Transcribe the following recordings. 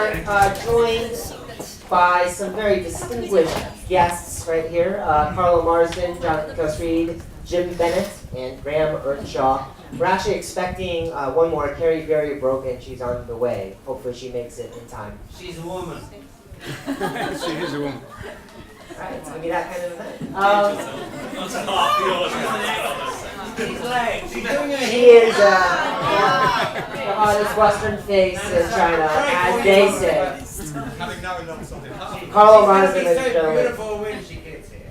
are joined by some very distinguished guests right here. Carlo Marsden, Jonathan Kos-Read, Jim Bennett, and Graham Earnshaw. We're actually expecting one more. Carrie very broken. She's on the way. Hopefully she makes it in time. She's a woman. She is a woman. Alright, it's going to be that kind of event. She's late. She's doing her She is the hottest Western face in China, as they say. Having now enough something. Carlo Marsden, ladies so and gentlemen. beautiful when she gets here.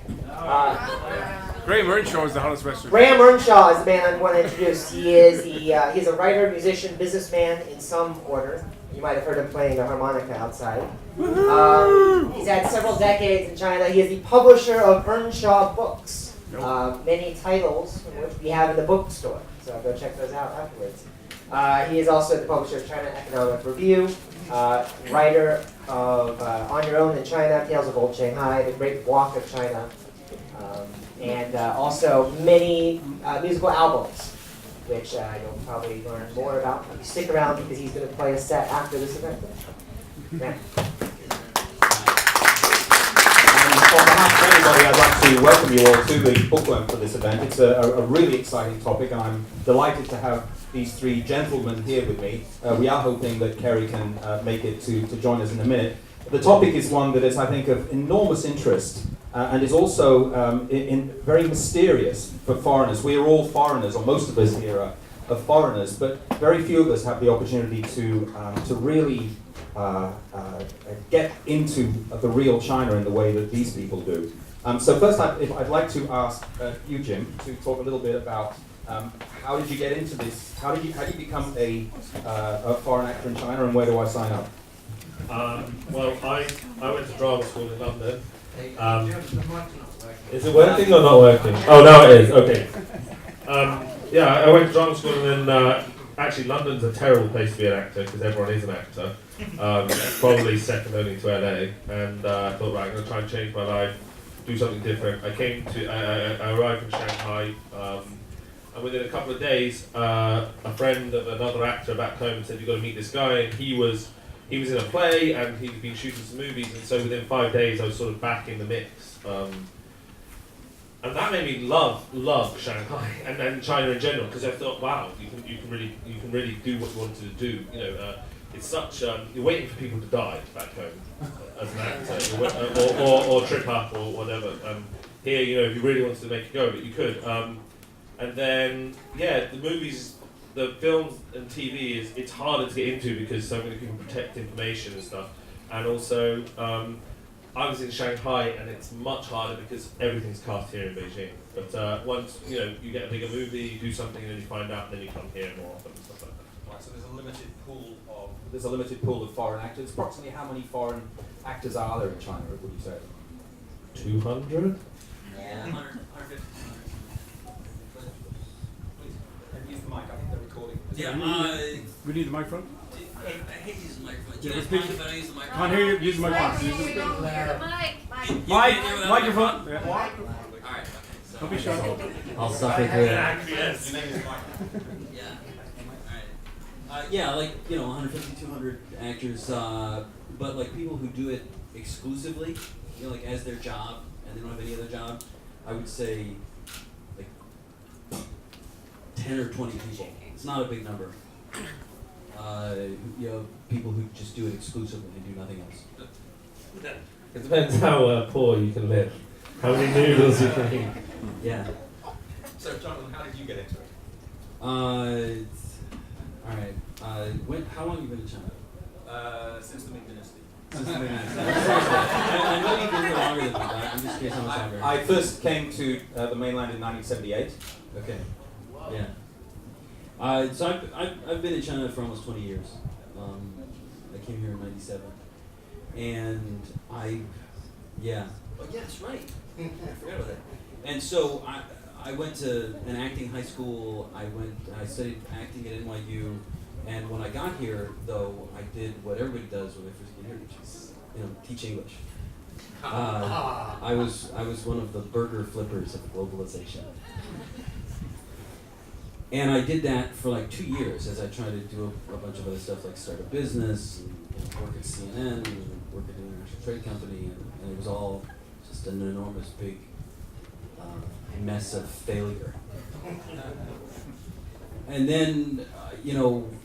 Graham Earnshaw is the hottest Western. Graham Earnshaw is the man I want to introduce. He's a writer, musician, businessman in some order. You might have heard him playing the harmonica outside. He's had several decades in China. He is the publisher of Earnshaw Books. Many titles from which we have in the bookstore. So go check those out afterwards. He is also the publisher of China Economic Review, writer of On Your Own in China, Tales of Old Shanghai, The Great Walk of China, and also many musical albums, which you'll probably learn more about if you stick around because he's going to play a set after this event. Yeah. On behalf of everybody, I'd like to welcome you all to the Bookworm for this event. It's a really exciting topic, and I'm delighted to have these three gentlemen here with me. We are hoping that Kerry can make it to join us in a minute. The topic is one that is, I think, of enormous interest and is also very mysterious for foreigners. We are all foreigners, or most of us here are foreigners, but very few of us have the opportunity to really get into the real China in the way that these people do. So first, I'd like to ask you, Jim, to talk a little bit about how did you get into this? How did you become a foreign actor in China, and where do I sign up? Well, I went to drama school in London. Is it working or not working? Oh, now it is. Okay. Yeah, I went to drama school, and then actually London's a terrible place to be an actor because everyone is an actor. Probably second only to LA, and I thought, right, I'm going to try and change my life, do something different. I arrived in Shanghai, and within a couple of days, a friend of another actor back home said, "You've got to meet this guy," and he was in a play, and he'd been shooting some movies, and so within 5 days, I was sort of back in the mix. And that made me love Shanghai and China in general, because I thought, wow, you can really do what you wanted to do. You know, it's such you're waiting for people to die back home as an actor, or trip up or whatever. Here, you know, if you really wanted to make a go of it, you could. And then, yeah, the movies, the films and TV it's harder to get into because so many people protect information and stuff. And also, I was in Shanghai, and it's much harder because everything's cast here in Beijing. But once you get a bigger movie, you do something, and then you find out, and then you come here more often and stuff like that. Right, so there's a limited pool of foreign actors. Approximately how many foreign actors are there in China, would you say? 200? Yeah. 150. Use the mic, I think they're recording. Yeah, We need the microphone. I hate using the microphone. Yeah, Do you guys speak. mind if I don't use the microphone? Can't hear you. Use the microphone. You Mic, can't hear without microphone. the Yeah. Alright, okay. So, Don't be shy. I'll suffer through it. Yes. yeah. Alright. Yeah, like, 150, 200 actors, but like people who do it exclusively, like as their job, and they don't have any other job, I would say like 10 or 20 people. It's not a big number. People who just do it exclusively and do nothing else. It depends how poor you can live, how many noodles you can eat. Yeah. So, Jonathan, how did you get into it? Alright. How long have you been in China? Since the Ming Dynasty. I know you've been here longer than me, but I'm just curious how much longer. I first came to the mainland in 1978. Okay. Yeah. So I've been in China for almost 20 years. I came here in '97, and Oh yeah, that's right. I forgot about that. And so I went to an acting high school. I studied acting at NYU, and when I got here, though, I did what everybody does when they first get here, which is teach English. I was one of the burger flippers of globalization. And I did that for like 2 years as I tried to do a bunch of other stuff, like start a business, and work at CNN, and work at an international trade company, and it was all just an enormous big mess of failure. And then,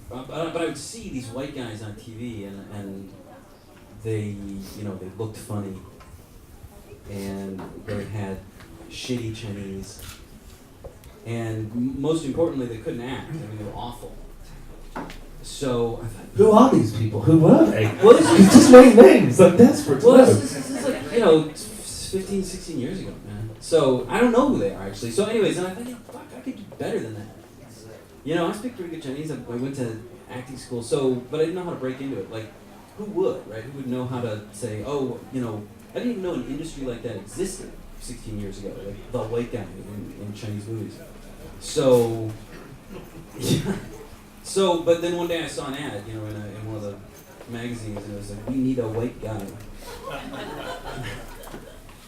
but I would see these white guys on TV, and they looked funny, and they had shitty Chinese, and most importantly, they couldn't act. I mean, they were awful. So I thought, Who are these people? Who were they? well, this He's just made names. I'm desperate to well, know. this is like 15, 16 years ago, man. So I don't know who they are actually. So, anyways, and I thought, fuck, I could do better than that. I speak pretty good Chinese. I went to acting school, but I didn't know how to break into it. Like, who would, right? Who would know how to say, I didn't even know an industry like that existed 16 years ago, like the white guy in Chinese movies. So, but then one day I saw an ad, in one of the magazines, and it was like, we need a white guy.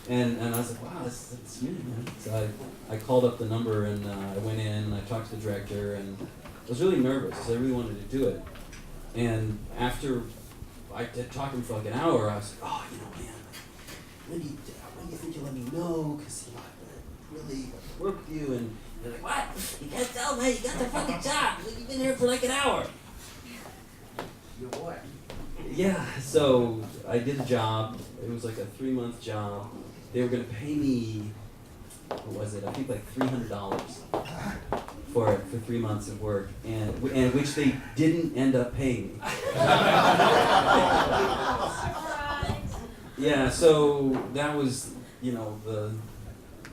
And I was like, wow, that's me, man. So I called up the number, and I went in and I talked to the director, and I was really nervous because I really wanted to do it. And after I talked to him for like an hour, I was like, oh, man, when do you think you'll let me know? Because I really work with you. And they're like, what? You can't tell, man. You got the fucking job. You've been here for like an hour. Your what? Yeah, so I did a job. It was like a 3-month job. They were going to pay me, what was it? I think like $300 for 3 months of work, and which they didn't end up paying me. Yeah, so that was,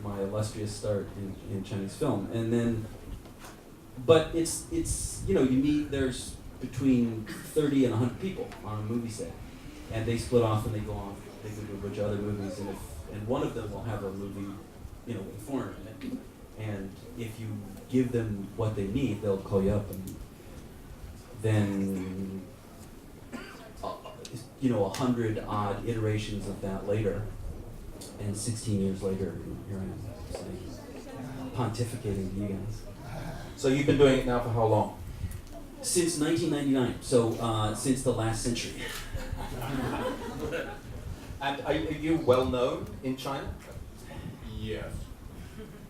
my illustrious start in Chinese film. And then, but it's there's between 30 and 100 people on a movie set, and they split off and they go do a bunch of other movies, and one of them will have a movie, with a foreigner in it, and if you give them what they need, they'll call you up, and then 100 odd iterations of that later, and 16 years later, here I am, saying, pontificating to you guys. So you've been doing it now for how long? Since 1999, so since the last century. And are you well known in China? Yes.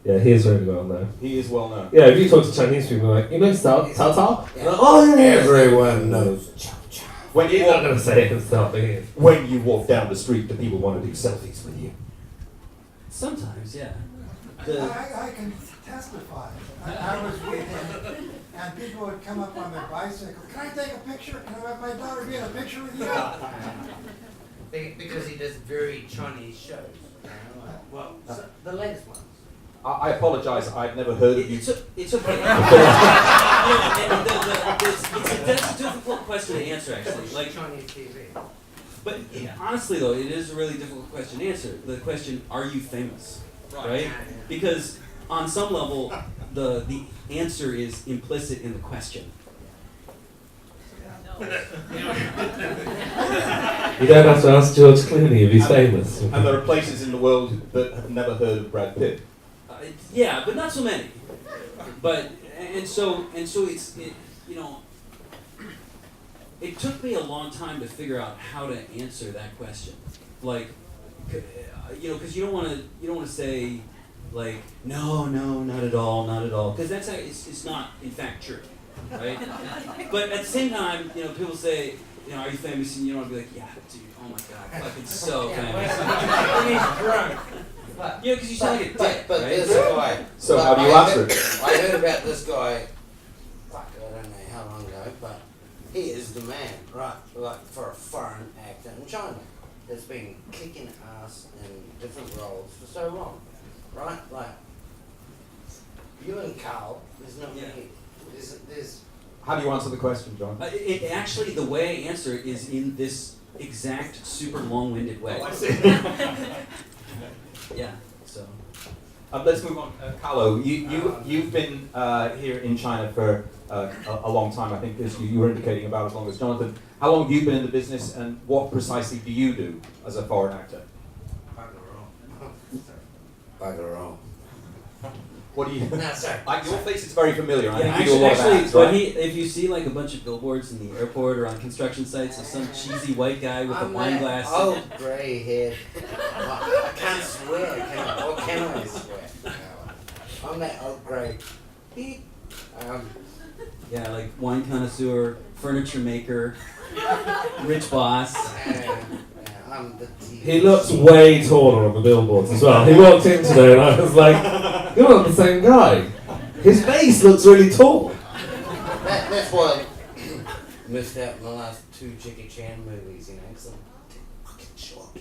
Yeah, he is very well known. He is well known. Yeah, if you talk to Chinese people, like, Cao Cao? Yeah. Like, oh, yeah. Everyone knows Chow Chow. When He's not going to say it himself, is he? when you walk down the street, do people want to do selfies with you? Sometimes, yeah. I can testify. I was with him, and people would come up on their bicycle. Can I take a picture? Can I have my daughter be in a picture with you? Because he does very Chinese shows. Well, the latest ones. I apologise, I've never heard of you. It's okay. That's a difficult question to answer, actually. Like, Chinese TV. but honestly, though, it is a really difficult question to answer. The question, are you famous? Right? Because on some level, the answer is implicit in the question. You don't have to ask George Clooney if he's famous. And there are places in the world that have never heard of Brad Pitt. Yeah, but not so many. But so it's it took me a long time to figure out how to answer that question. Like, because you don't want to say like no, not at all, because that's it's not in fact true, right? But at the same time, people say, are you famous? And you don't want to be like, yeah, dude, oh my god, fucking so famous. He's drunk. Because you sound like a dick, But right? this guy. So how do you answer it? I heard about this guy, fuck, I don't know how long ago, but he is the man, right? Like for a foreign actor in China that's been kicking ass in different roles for so long, right? Like you and Carl, there's no there's. How do you answer the question, John? It actually, the way I answer it is in this exact super long-winded way. Oh, I see. Yeah, so. Let's move on. Carlo, you've been here in China for a long time. I think as you were indicating, about as long as Jonathan. How long have you been in the business, and what precisely do you do as a foreign actor? Bugger all. What do you? No, sorry. Your face is very familiar. I Yeah, think you do a lot of actually, ads, right? if you see like a bunch of billboards in the airport or on construction sites of some cheesy white guy with a wine glass. Old grey head. I can't swear, can I? Or can I swear? No. I'm that old grey. Yeah, like wine connoisseur, furniture maker, rich boss. I'm the TV. He looks way taller on the billboards as well. He walked in today and I was like, you're not the same guy. His face looks really tall. That's why I missed out on the last 2 Jackie Chan movies, you know, because I'm too fucking short.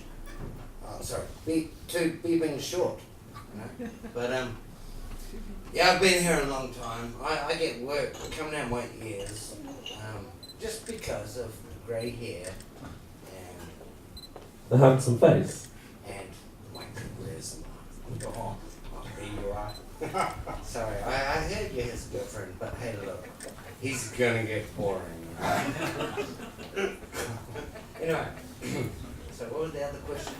Oh, sorry. Being short, you know. But, yeah, I've been here a long time. I get work coming out my ears, just because of grey hair The handsome face. and my charisma. Oh, there you are. Sorry, I heard you're his girlfriend, but hey, look, he's gonna get boring. Anyway, so what was the other question?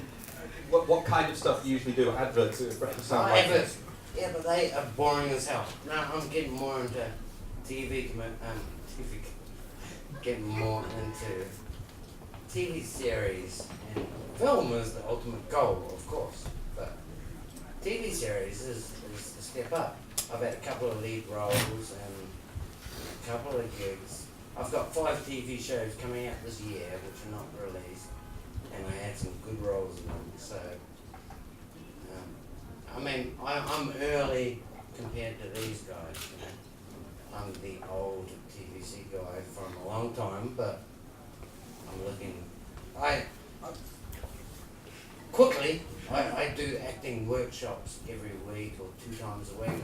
What kind of stuff do you usually do? Adverts? Sound like Adverts. Yeah, but they are boring as hell. Now I'm getting more into getting more into TV series, and film is the ultimate goal, of course, but TV series is the step up. I've had a couple of lead roles and a couple of gigs. I've got 5 TV shows coming out this year which are not released, and I had some good roles in them, so I mean, I'm early compared to these guys, you know. I'm the old TVC guy from a long time, but I'm looking. I do acting workshops every week or 2 times a week.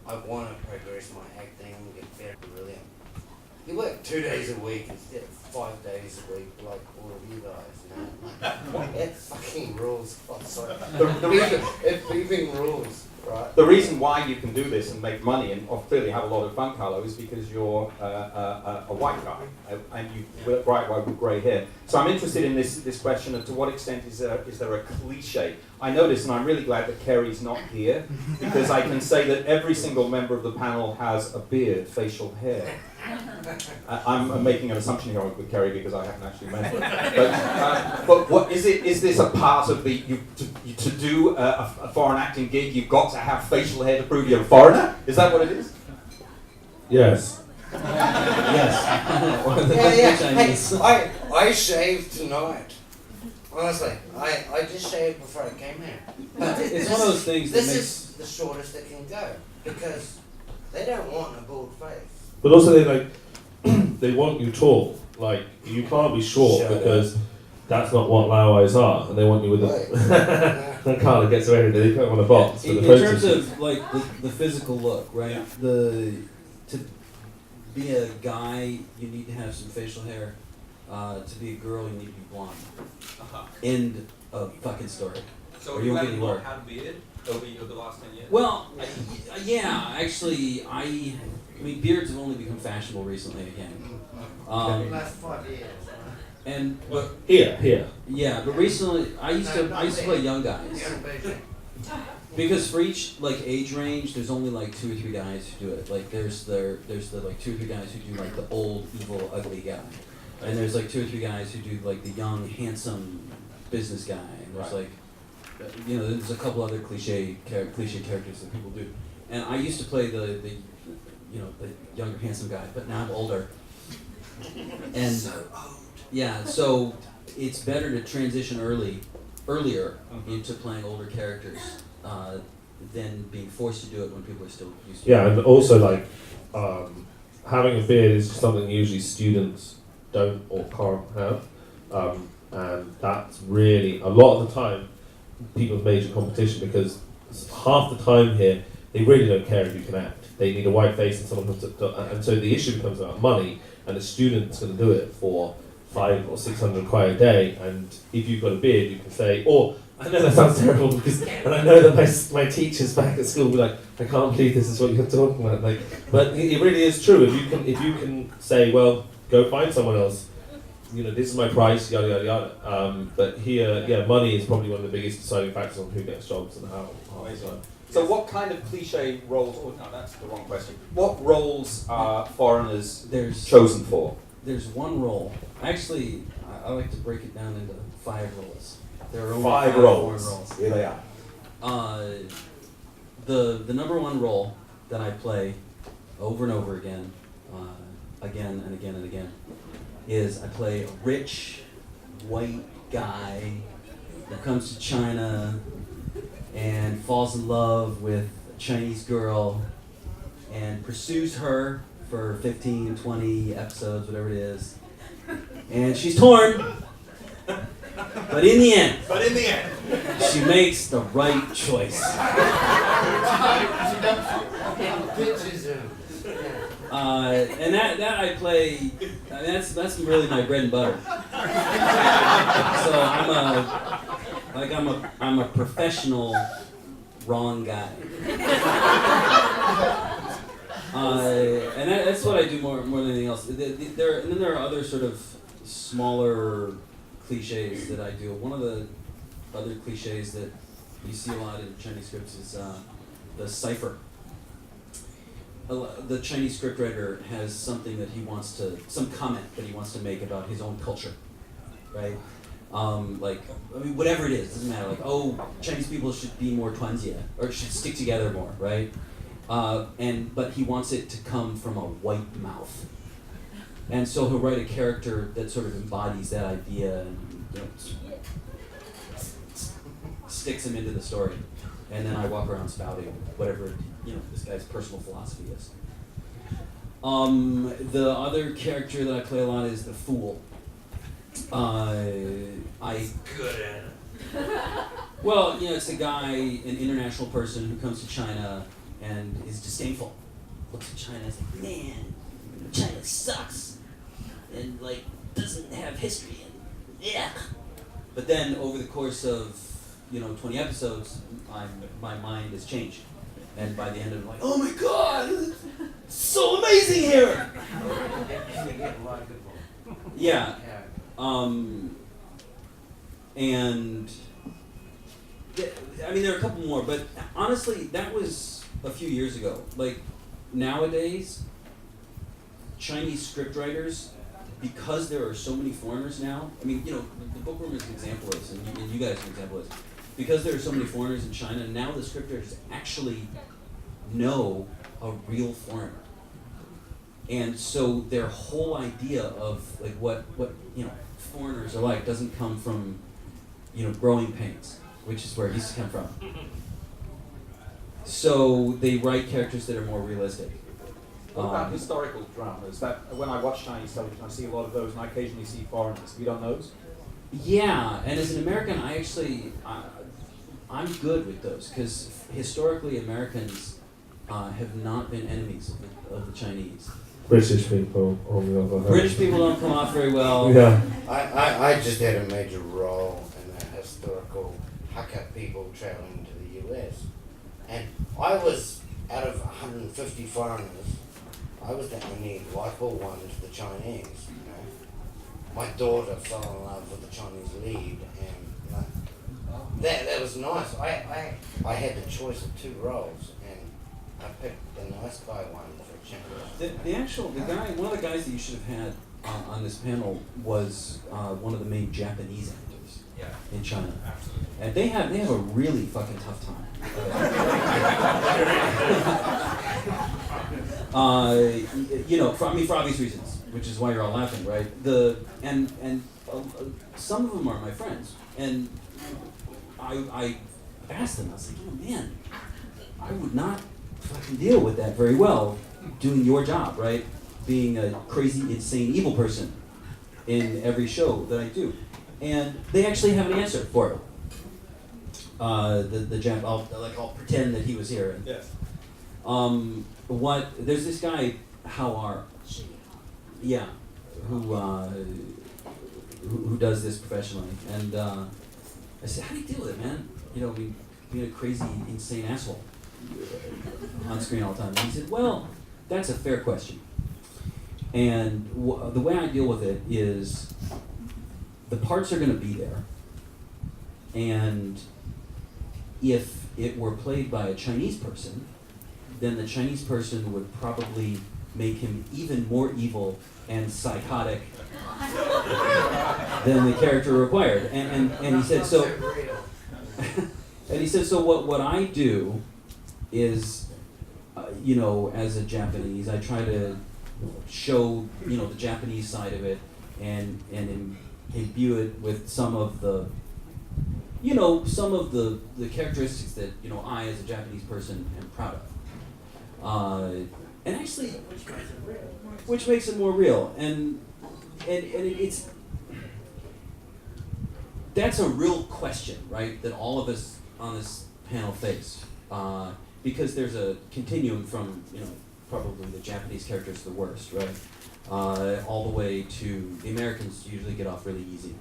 I want to progress my acting and get better. Brilliant. You work 2 days a week instead of 5 days a week, like all of you guys. You know? It fucking rules. Oh, sorry. It beeping rules. Right. The reason why you can do this and make money and clearly have a lot of fun, Carlo, is because you're a white guy and you wear bright white with grey hair. So I'm interested in this question of to what extent is there a cliche? I notice, and I'm really glad that Kerry's not here, because I can say that every single member of the panel has a beard, facial hair. I'm making an assumption here with Kerry because I haven't actually met her. But what is it? Is this a part of the to do a foreign acting gig? You've got to have facial hair to prove you're a foreigner. Is that what it is? Yes. Yes. Hey, I shaved tonight. Honestly, I just shaved before I came here. But It's one of those things that This makes. is the shortest it can go because they don't want a bald face. But also they want you tall. Like, you can't be short Shut because that's not what Laowais are, and they want you with a... And Carla gets away with it, they put him on a box for In the photo terms shoot. of like the physical look, right? To be a guy, you need to have some facial hair. To be a girl, you need to be blonde. End of fucking story. So Or you you'll haven't get work. had a beard over the last 10 years? Well, yeah, actually, I mean, beards have only become fashionable recently again. Last 5 years. And but Here. yeah, but recently I used to play young guys. Here in Beijing. Because for each like age range, there's only like 2 or 3 guys who do it. Like there's the like 2 or 3 guys who do like the old, evil, ugly guy, and there's like 2 or 3 guys who do like the young, handsome business guy. And there's like, there's a couple other cliche characters that people do. And I used to play the younger, handsome guy, but now I'm older. And yeah, so it's better to transition earlier into playing older characters than being forced to do it when people are still used to it. Yeah, and also like having a beard is something usually students don't or can't have, and that's really a lot of the time people's major competition, because half the time here they really don't care if you can act. They need a white face and someone comes and so the issue becomes about money, and the student's going to do it for 500 or 600 kwai a day, and if you've got a beard, you can say, or I know that sounds terrible because, and I know that my teachers back at school will be like, I can't believe this is what you're talking about. Like, but it really is true. If you can say, well, go find someone else. This is my price, yada yada yada. But here, yeah, money is probably one of the biggest deciding factors on who gets jobs and how it's done. So what kind of cliche roles, oh no, that's the wrong question. What roles are foreigners chosen for? There's one role. Actually, I like to break it down into 5 roles. There are only 5 foreign roles. Here they are. The number 1 role that I play over and over again, again and again and again, is I play a rich white guy who comes to China and falls in love with a Chinese girl and pursues her for 15, 20 episodes, whatever it is. And she's torn, but in the end, she makes the right choice. And that I play. I mean, that's really my bread and butter. So I'm a professional wrong guy. And that's what I do more than anything else. And then there are other sort of smaller cliches that I do. One of the other cliches that you see a lot in Chinese scripts is the cipher. The Chinese scriptwriter has something that he wants to, some comment that he wants to make about his own culture, right? Whatever it is, doesn't matter. Like, oh, Chinese people should be more 团结, or should stick together more, right? But he wants it to come from a white mouth. And so he'll write a character that sort of embodies that idea and sticks him into the story. And then I walk around spouting whatever this guy's personal philosophy is. The other character that I play a lot is the fool. Good at it. Well, it's a guy, an international person who comes to China and is disdainful. Looks at China and is like, man, China sucks. And doesn't have history and yeah. But then over the course of 20 episodes, my mind has changed. And by the end of it, I'm like, oh my god, it's so amazing here! Yeah. And there are a couple more, but honestly, that was a few years ago. Nowadays, Chinese scriptwriters, because there are so many foreigners now, the Bookworm is an example of this, and you guys are an example of this. Because there are so many foreigners in China, now the scriptwriters actually know a real foreigner. And so their whole idea of what foreigners are like doesn't come from growing pains, which is where it used to come from. So they write characters that are more realistic. What about historical dramas? That when I watch Chinese television, I see a lot of those, and I occasionally see foreigners. Have you done those? Yeah, and as an American, I'm good with those because historically Americans have not been enemies of the Chinese. British people, on the other hand. British people don't come off very well. Yeah. I just had a major role in a historical Hakka people traveling to the US. And I was, out of 150 foreigners, I was the only likable one to the Chinese. My daughter fell in love with the Chinese lead, and that was nice. I had the choice of 2 roles, and I picked the nice guy one for a change. One of the guys that you should have had on this panel was one of the main Japanese actors in China. Absolutely. And they have a really fucking tough time. For obvious reasons, which is why you're all laughing, right? Some of them are my friends, and I asked them. I was like, man, I would not fucking deal with that very well, doing your job, right? Being a crazy, insane, evil person in every show that I do, and they actually have an answer for it. I'll pretend that he was here. And, yes. There's this guy, Howar, who does this professionally, and I said, how do you deal with it, man? Being a crazy, insane asshole on screen all the time. And he said, well, that's a fair question. And the way I deal with it is the parts are going to be there, and if it were played by a Chinese person, then the Chinese person would probably make him even more evil and psychotic than the character required. And he said, so and he said, so what I do is, as a Japanese, I try to show, the Japanese side of it and imbue it with some of the characteristics that, I as a Japanese person am proud of. And actually, which makes it more real. And it's, that's a real question, right, that all of us on this panel face. Because there's a continuum from, probably the Japanese characters are the worst, right? All the way to the Americans usually get off really easy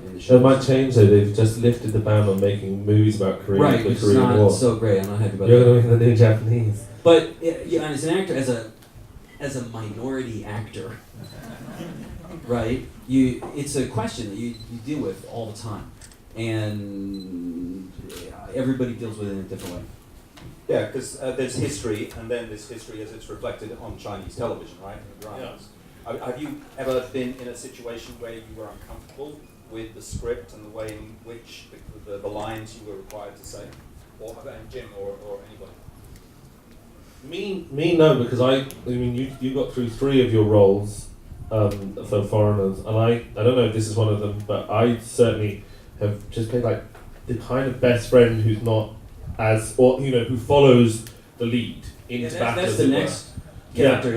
in the show. It might change though. They've just lifted the ban on making movies about Korea, right, the which is Korean not War. so great. I'm not happy about You're that. going to be the new Japanese. But and as an actor, as a minority actor, right? It's a question that you deal with all the time, and everybody deals with it in a different way. Yeah, because there's history, and then there's history as it's reflected on Chinese television, right? Have you ever been in a situation where you were uncomfortable with the script and the way in which the lines you were required to say? Or Jim or anybody? Me no, because I mean you got through 3 of your roles for foreigners, and I don't know if this is one of them, but I certainly have just played like the kind of best friend who's not as, or who follows the lead into battle. That's as the it were. next character.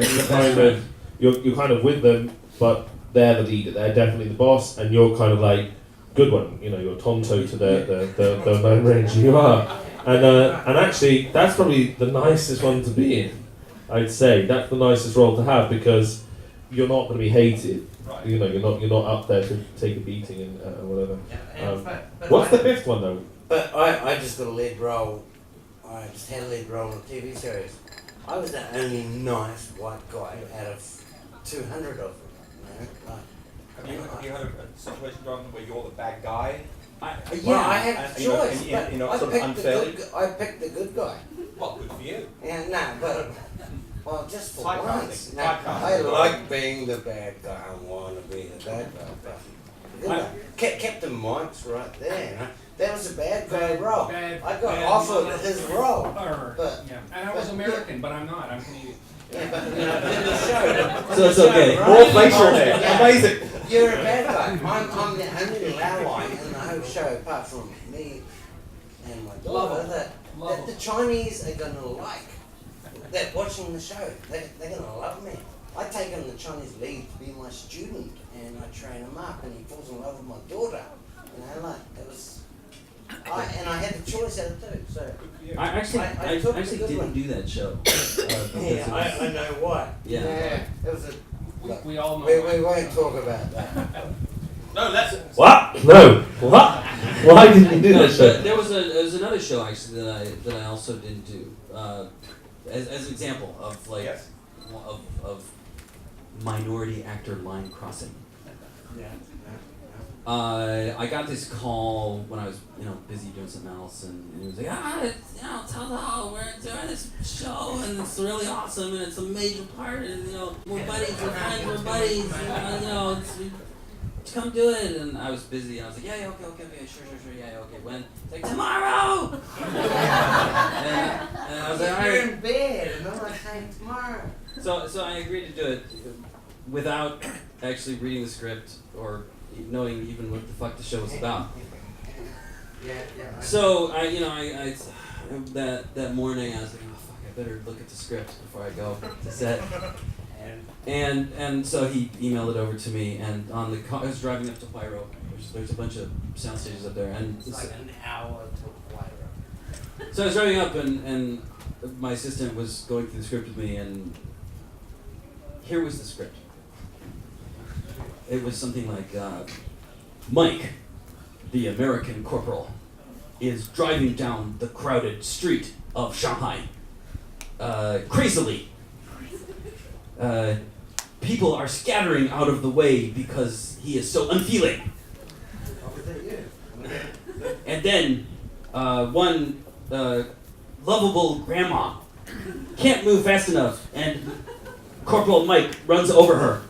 Yeah, you're kind of with them, but they're the leader. They're definitely the boss, and you're kind of like good one. You're Tonto to the Lone Ranger. You are, and actually that's probably the nicest one to be in. I'd say that's the nicest role to have because you're not going to be hated. Right. You're not up there to take a beating and whatever. But What's the 5th one though? But I just got a lead role. I just had a lead role in a TV series. I was the only nice white guy out of 200 of them. Have you had a situation, Jonathan, where you're the bad guy? Well, I had a choice. I picked the good guy. Well, good for you. Yeah, but well, just for once. Typecasting. I like being the bad guy. I want to be the bad guy. But Captain Mike's right there. That was a bad guy role. I got offered his role. But, and I was American, but I'm not. I'm Canadian. Yeah, but in the show. So it's okay. More facial hair. Amazing. You're a bad guy. I'm the only Laowai in the whole show, apart from me and my daughter, that the Chinese are going to like. They're watching the show. They're going to love me. I take him the Chinese lead to be my student, and I train him up, and he falls in love with my daughter. It was. I had the choice out of 2. So I actually didn't do that show. I know why. Yeah. It was a. We all know. We won't talk about that. No, that's What? No. What? Why didn't you do that show? There was another show actually that I also didn't do. As an example of of minority actor line crossing. Yeah. I got this call when I was busy doing something else, and it was like, we're doing this show, and it's really awesome, and it's a major part, and we're buddies, we're friends, we're buddies, come do it. And I was busy, and I was like, yeah, okay, sure, yeah, okay. When? It's like, tomorrow! and I was like, all You're right. in bed, and I'm like, saying tomorrow. So I agreed to do it without actually reading the script or knowing even what the fuck the show was about. Yeah. So I that morning I was like, oh fuck, I better look at the script before I go to set. And so he emailed it over to me, and on the I was driving up to Huairou, which there's a bunch of sound stages up there, and It's like an hour to Huairou. so I was driving up, and my assistant was going through the script with me, and here was the script. It was something like, Mike, the American corporal, is driving down the crowded street of Shanghai, crazily. People are scattering out of the way because he is so unfeeling. And then one lovable grandma can't move fast enough, and Corporal Mike runs over her.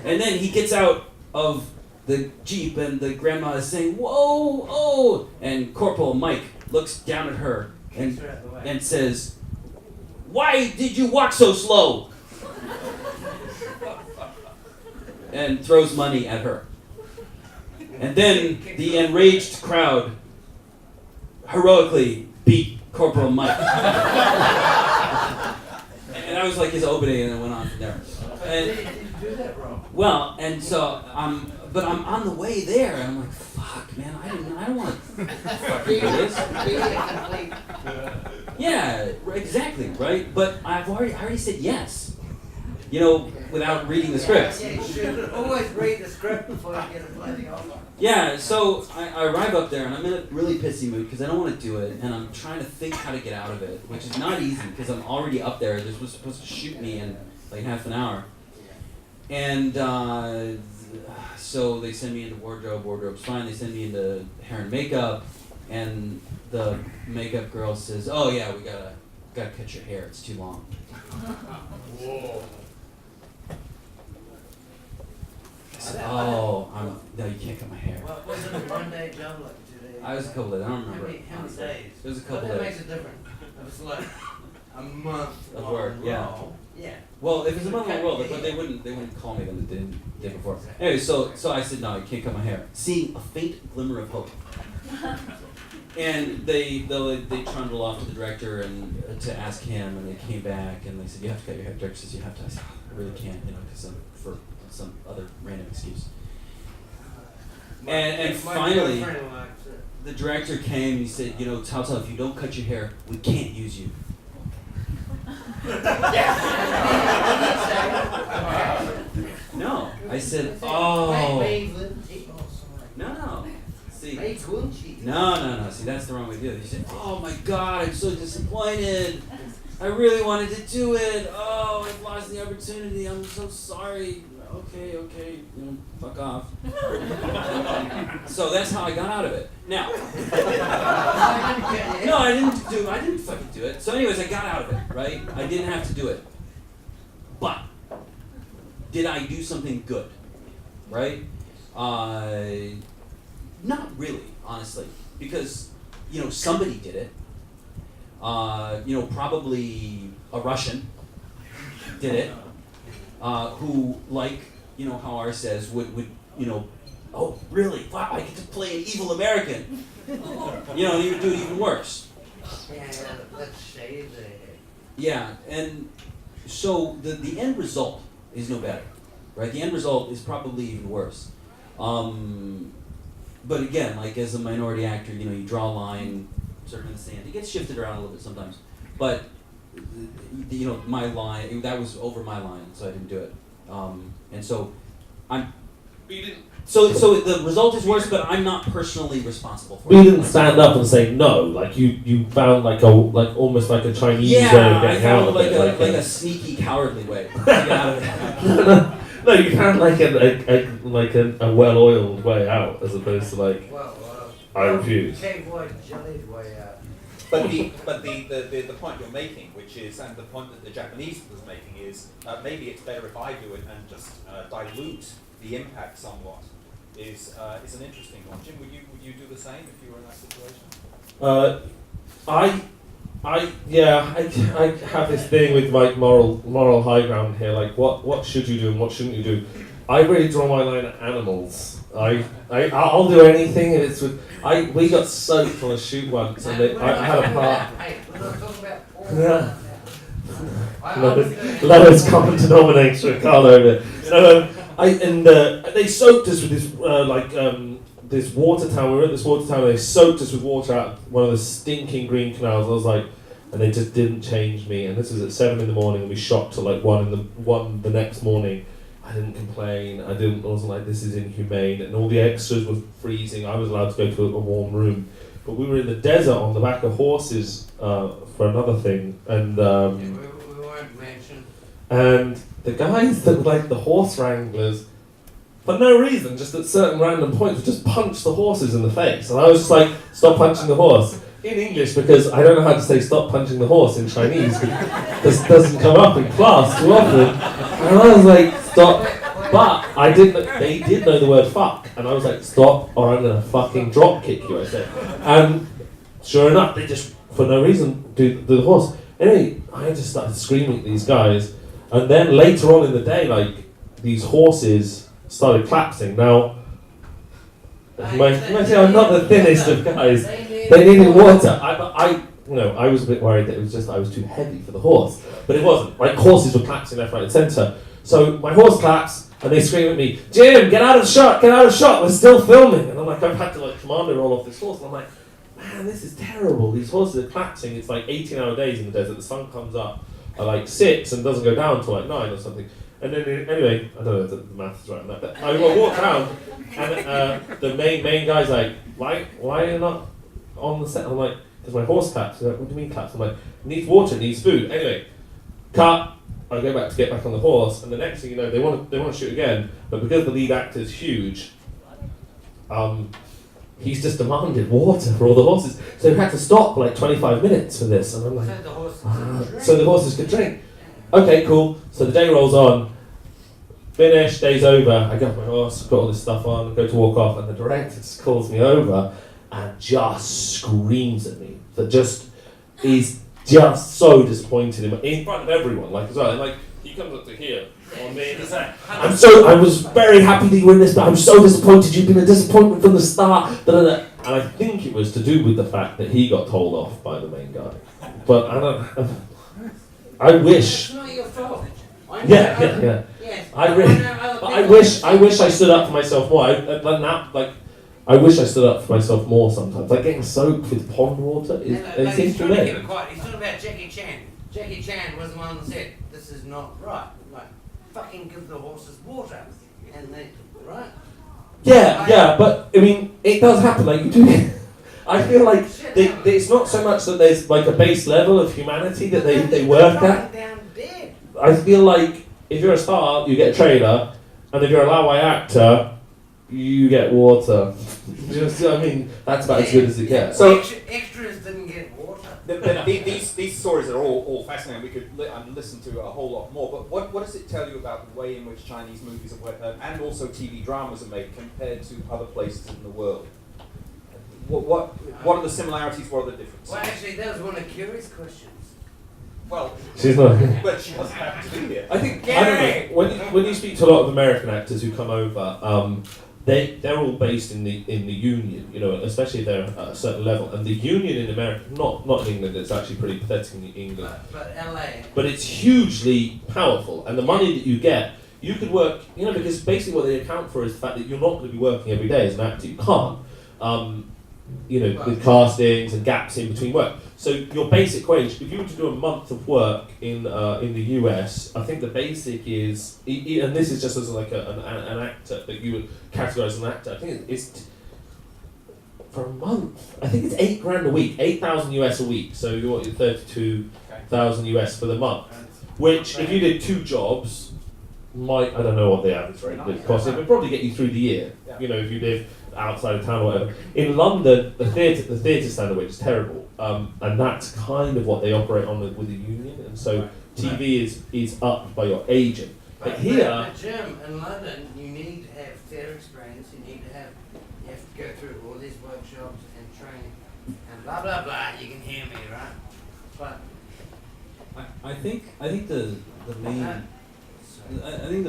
And then he gets out of the Jeep, and the grandma is saying, "Whoa, oh!" And Corporal Mike looks down at her and says, "Why did you walk so slow?" And throws money at her. And then the enraged crowd heroically beat Corporal Mike. And I was like his opening, and it went on from there. And, You do that wrong. well, and so I'm on the way there, and I'm like, fuck, man, I don't want to fucking do this. Yeah, exactly, right? But I already said yes. You know, without reading the script. Yeah, you should always read the script before you get a bloody offer. Yeah, so I arrive up there, and I'm in a really pissy mood because I don't want to do it, and I'm trying to think how to get out of it, which is not easy because I'm already up there. They're supposed to shoot me in like half an hour. And so they send me into wardrobe. Wardrobe's fine. They send me into hair and makeup, and the makeup girl says, "Oh yeah, we gotta cut your hair. It's too long." Whoa. I said, "Oh, no, you can't cut my hair." Well, was it a one-day job, like 2 days? I was a couple days. I don't remember. How many days? It was a couple But that days. makes a difference. It was like a month Of work, yeah. Yeah. Well, if it's a month in a row, but they wouldn't call me than they did the day before. Anyway, so I said, "No, you can't cut my hair." Seeing a faint glimmer of hope. And they trundle off to the director and to ask him, and they came back and they said, "You have to cut your hair." The director says, "You have to." I said, "I really can't, because for some other random excuse." And finally, the director came and he said, "Tao, if you don't cut your hair, we can't use you." No, I said, "Oh." No. See, no. See, that's the wrong way to do it. He said, "Oh my God, I'm so disappointed. I really wanted to do it. Oh, I've lost the opportunity. I'm so sorry." Okay, fuck off. So that's how I got out of it. Now, no, I didn't fucking do it. So anyways, I got out of it, right? I didn't have to do it. But, did I do something good? Right? Not really, honestly. Because, somebody did it. Probably a Russian did it. Who, like, how R says, would "Oh, really? Wow, I get to play an evil American." And he would do it even worse. Yeah, let's shave the head. Yeah, and so the end result is no better, right? The end result is probably even worse. But again, like as a minority actor, you draw a line sort of in the sand. It gets shifted around a little bit sometimes, but my line, that was over my line, so I didn't do it. And so I'm. But you didn't. So the result is worse, but I'm not personally responsible for it. But you didn't stand up and say no, like you found almost like a Chinese way of I getting out found of like it. a sneaky, cowardly way to get out of it. No, you found like a well-oiled way out, as opposed to I refuse. Cave boy, jellied way out. But the point you're making, which is, and the point that the Japanese was making is, maybe it's better if I do it and just dilute the impact somewhat. Is an interesting one. Jim, would you do the same if you were in that situation? I have this thing with moral high ground here. Like what should you do and what shouldn't you do? I really draw my line at animals. I'll do anything if it's with. We got soaked on a shoot once, and I had a part. Hey, we're not talking about porn. Yeah. I Lowest common denominator, Carl over. They soaked us with this water tower. We were at this water tower. They soaked us with water out of one of the stinking green canals. I was like, and they just didn't change me. And this was at 7 a.m, and we shot till 1 the next morning. I didn't complain. I wasn't like, this is inhumane. And all the extras were freezing. I was allowed to go to a warm room, but we were in the desert on the back of horses for another thing. And we weren't mentioned. and the guys that were like the horse wranglers, for no reason, just at certain random points, would just punch the horses in the face. And I was just like, stop punching the horse. In English, because I don't know how to say stop punching the horse in Chinese, because it doesn't come up in class too often. And I was like, stop. But they did know the word fuck. And I was like, stop, or I'm going to fucking drop kick you, I said. And sure enough, they just, for no reason, do the horse. Anyway, I just started screaming at these guys. And then later on in the day, like, these horses started collapsing. Now, you might say I'm not the thinnest of guys. They needed water. I was a bit worried that it was just I was too heavy for the horse. But it wasn't. Like, horses were collapsing left, right, and centre. So my horse collapsed, and they scream at me, Jim, get out of shot, we're still filming. And I'm like, I've had to like commando roll off this horse. And I'm like, man, this is terrible. These horses are collapsing. It's like 18-hour days in the desert. The sun comes up at like 6 and doesn't go down until like 9 or something. And then anyway, I don't know if the math is right on that, but I walked around, and the main guy's like, why are you not on the set? I'm like, because my horse collapsed. He's like, what do you mean collapsed? I'm like, it needs water, it needs food. Anyway, cut. I go back to get back on the horse, and the next thing you know, they want to shoot again, but because the lead actor's huge, he's just demanded water for all the horses, so we had to stop like 25 minutes for this, and I'm like, so the horses could drink. Okay, cool. So the day rolls on. Finish, day's over. I get off my horse, got all this stuff on, go to walk off, and the director just calls me over and just screams at me. That just is just so disappointed in front of everyone, like as well. And like he comes up to here on me. I was very happy that you were in this, but I'm so disappointed. You've been a disappointment from the start. And I think it was to do with the fact that he got told off by the main guy. But I wish. It's not your fault. Yeah. I wish I stood up for myself more. I wish I stood up for myself more sometimes. Like getting soaked with pond water seems to me. He's talking about Jackie Chan. Jackie Chan was the one that said, "This is not right." Like, fucking give the horses water, and they right. Yeah, but I mean, it does happen. Like you do. I feel like it's not so much that there's like a base level of humanity that they work at. I feel like if you're a star, you get a trailer, and if you're a Laowai actor, you get water. I mean, that's about as good as it gets. So extras didn't get water. These stories are all fascinating. We could listen to a whole lot more. But what does it tell you about the way in which Chinese movies are and also TV dramas are made compared to other places in the world? What are the similarities? What are the differences? Well, actually, that was one of Curie's questions. Well, she's not. But she doesn't have to be here. I think I don't know, when you speak to a lot of American actors who come over, they're all based in the union, you know, especially if they're at a certain level. And the union in America, not in England, it's actually pretty pathetic in England. But LA. But it's hugely powerful, and the money that you get, you could work, you know, because basically what they account for is the fact that you're not going to be working every day as an actor. You can't. You know, with castings and gaps in between work. So your basic wage, if you were to do a month of work in the US, I think the basic is, and this is just as like an actor that you would categorize as an actor. I think it's for a month. I think it's $8,000 a week, 8,000 US a week. So you're 32,000 US for the month. Which, if you did 2 jobs, I don't know what the average rate would cost. It would probably get you through the year. You know, if you live outside of town or whatever. In London, the theatre standard wage is terrible, and that's kind of what they operate on with the union. And so TV is upped by your agent. But here, Jim, in London, you need to have theatre experience. You have to go through all these workshops and training and blah blah blah. You can hear me, right? But I think the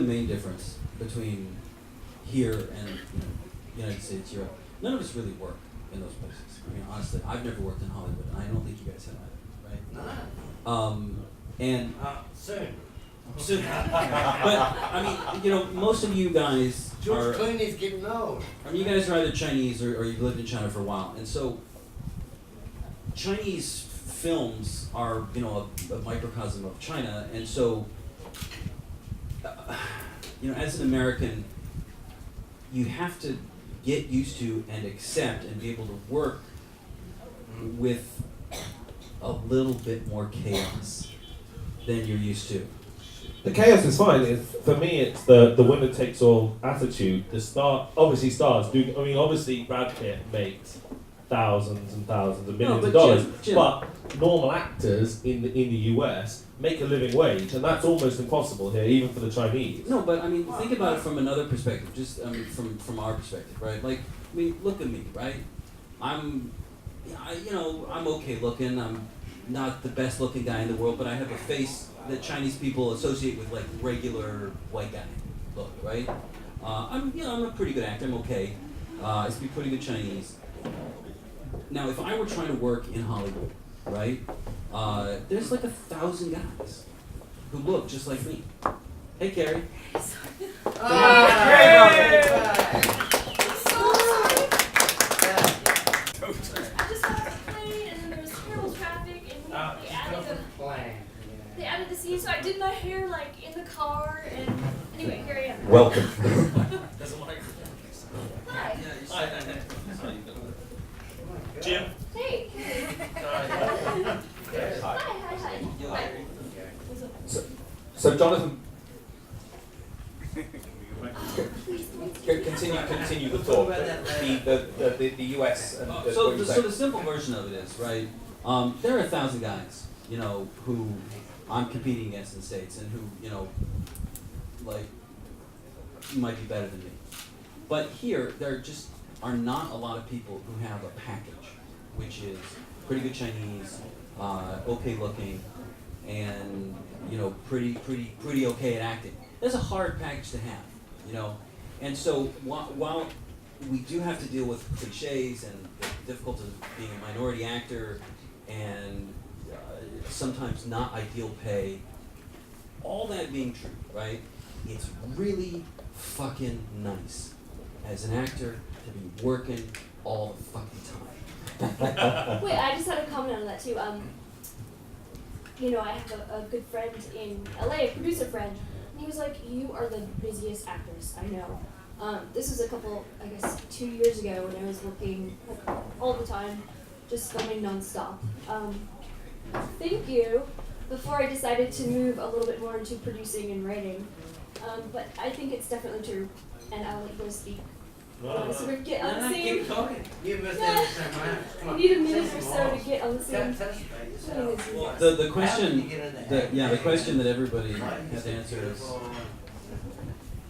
main difference between here and United States, Europe, none of us really work in those places. I mean, honestly, I've never worked in Hollywood, and I don't think you guys have either, right? No. And soon. But I mean, most of you guys George Clooney's getting old. I mean, you guys are either Chinese or you've lived in China for a while, and so Chinese films are, a microcosm of China, and so, as an American, you have to get used to and accept and be able to work with a little bit more chaos than you're used to. The chaos is fine. For me, it's the winner takes all attitude. Obviously stars do. I mean, obviously Brad Pitt makes thousands and thousands of millions of dollars, Jim. but normal actors in the US make a living wage, and that's almost impossible here, even for the Chinese. No, but I mean, think about it from another perspective. Just from our perspective, right? Like, I mean, look at me, right? I'm okay looking. I'm not the best looking guy in the world, but I have a face that Chinese people associate with like regular white guy look, right? I'm a pretty good actor. I'm okay. I speak pretty good Chinese. Now, if I were trying to work in Hollywood, right? There's like 1,000 guys who look just like me. Hey, Carrie. Oh, I just got off the plane and then there was terrible traffic and they added the scene, so I did my hair like in the car and anyway, here I am. Welcome. Hi. Jim. Hey. Hi. So Jonathan, continue the talk. The US and So the simple version of it is, right? There are 1,000 guys, who I'm competing against in the States, and who, like, might be better than me. But here, there just are not a lot of people who have a package, which is pretty good Chinese, okay looking, and pretty okay at acting. That's a hard package to have, And so while we do have to deal with cliches and the difficulties of being a minority actor and sometimes not ideal pay, all that being true, right? It's really fucking nice as an actor to be working all the fucking time. Wait, I just had a comment on that too. I have a good friend in LA, a producer friend, and he was like, "You are the busiest actors I know." This was 2 years ago when I was working all the time, just filming nonstop. Thank you. Before I decided to move a little bit more into producing and writing, but I think it's definitely true, and I'll let you guys speak. So we get on the same. Keep talking. You must Yeah. understand my I need a minute or so to get on the same. Tell us about yourself. The question the question that everybody has to answer is.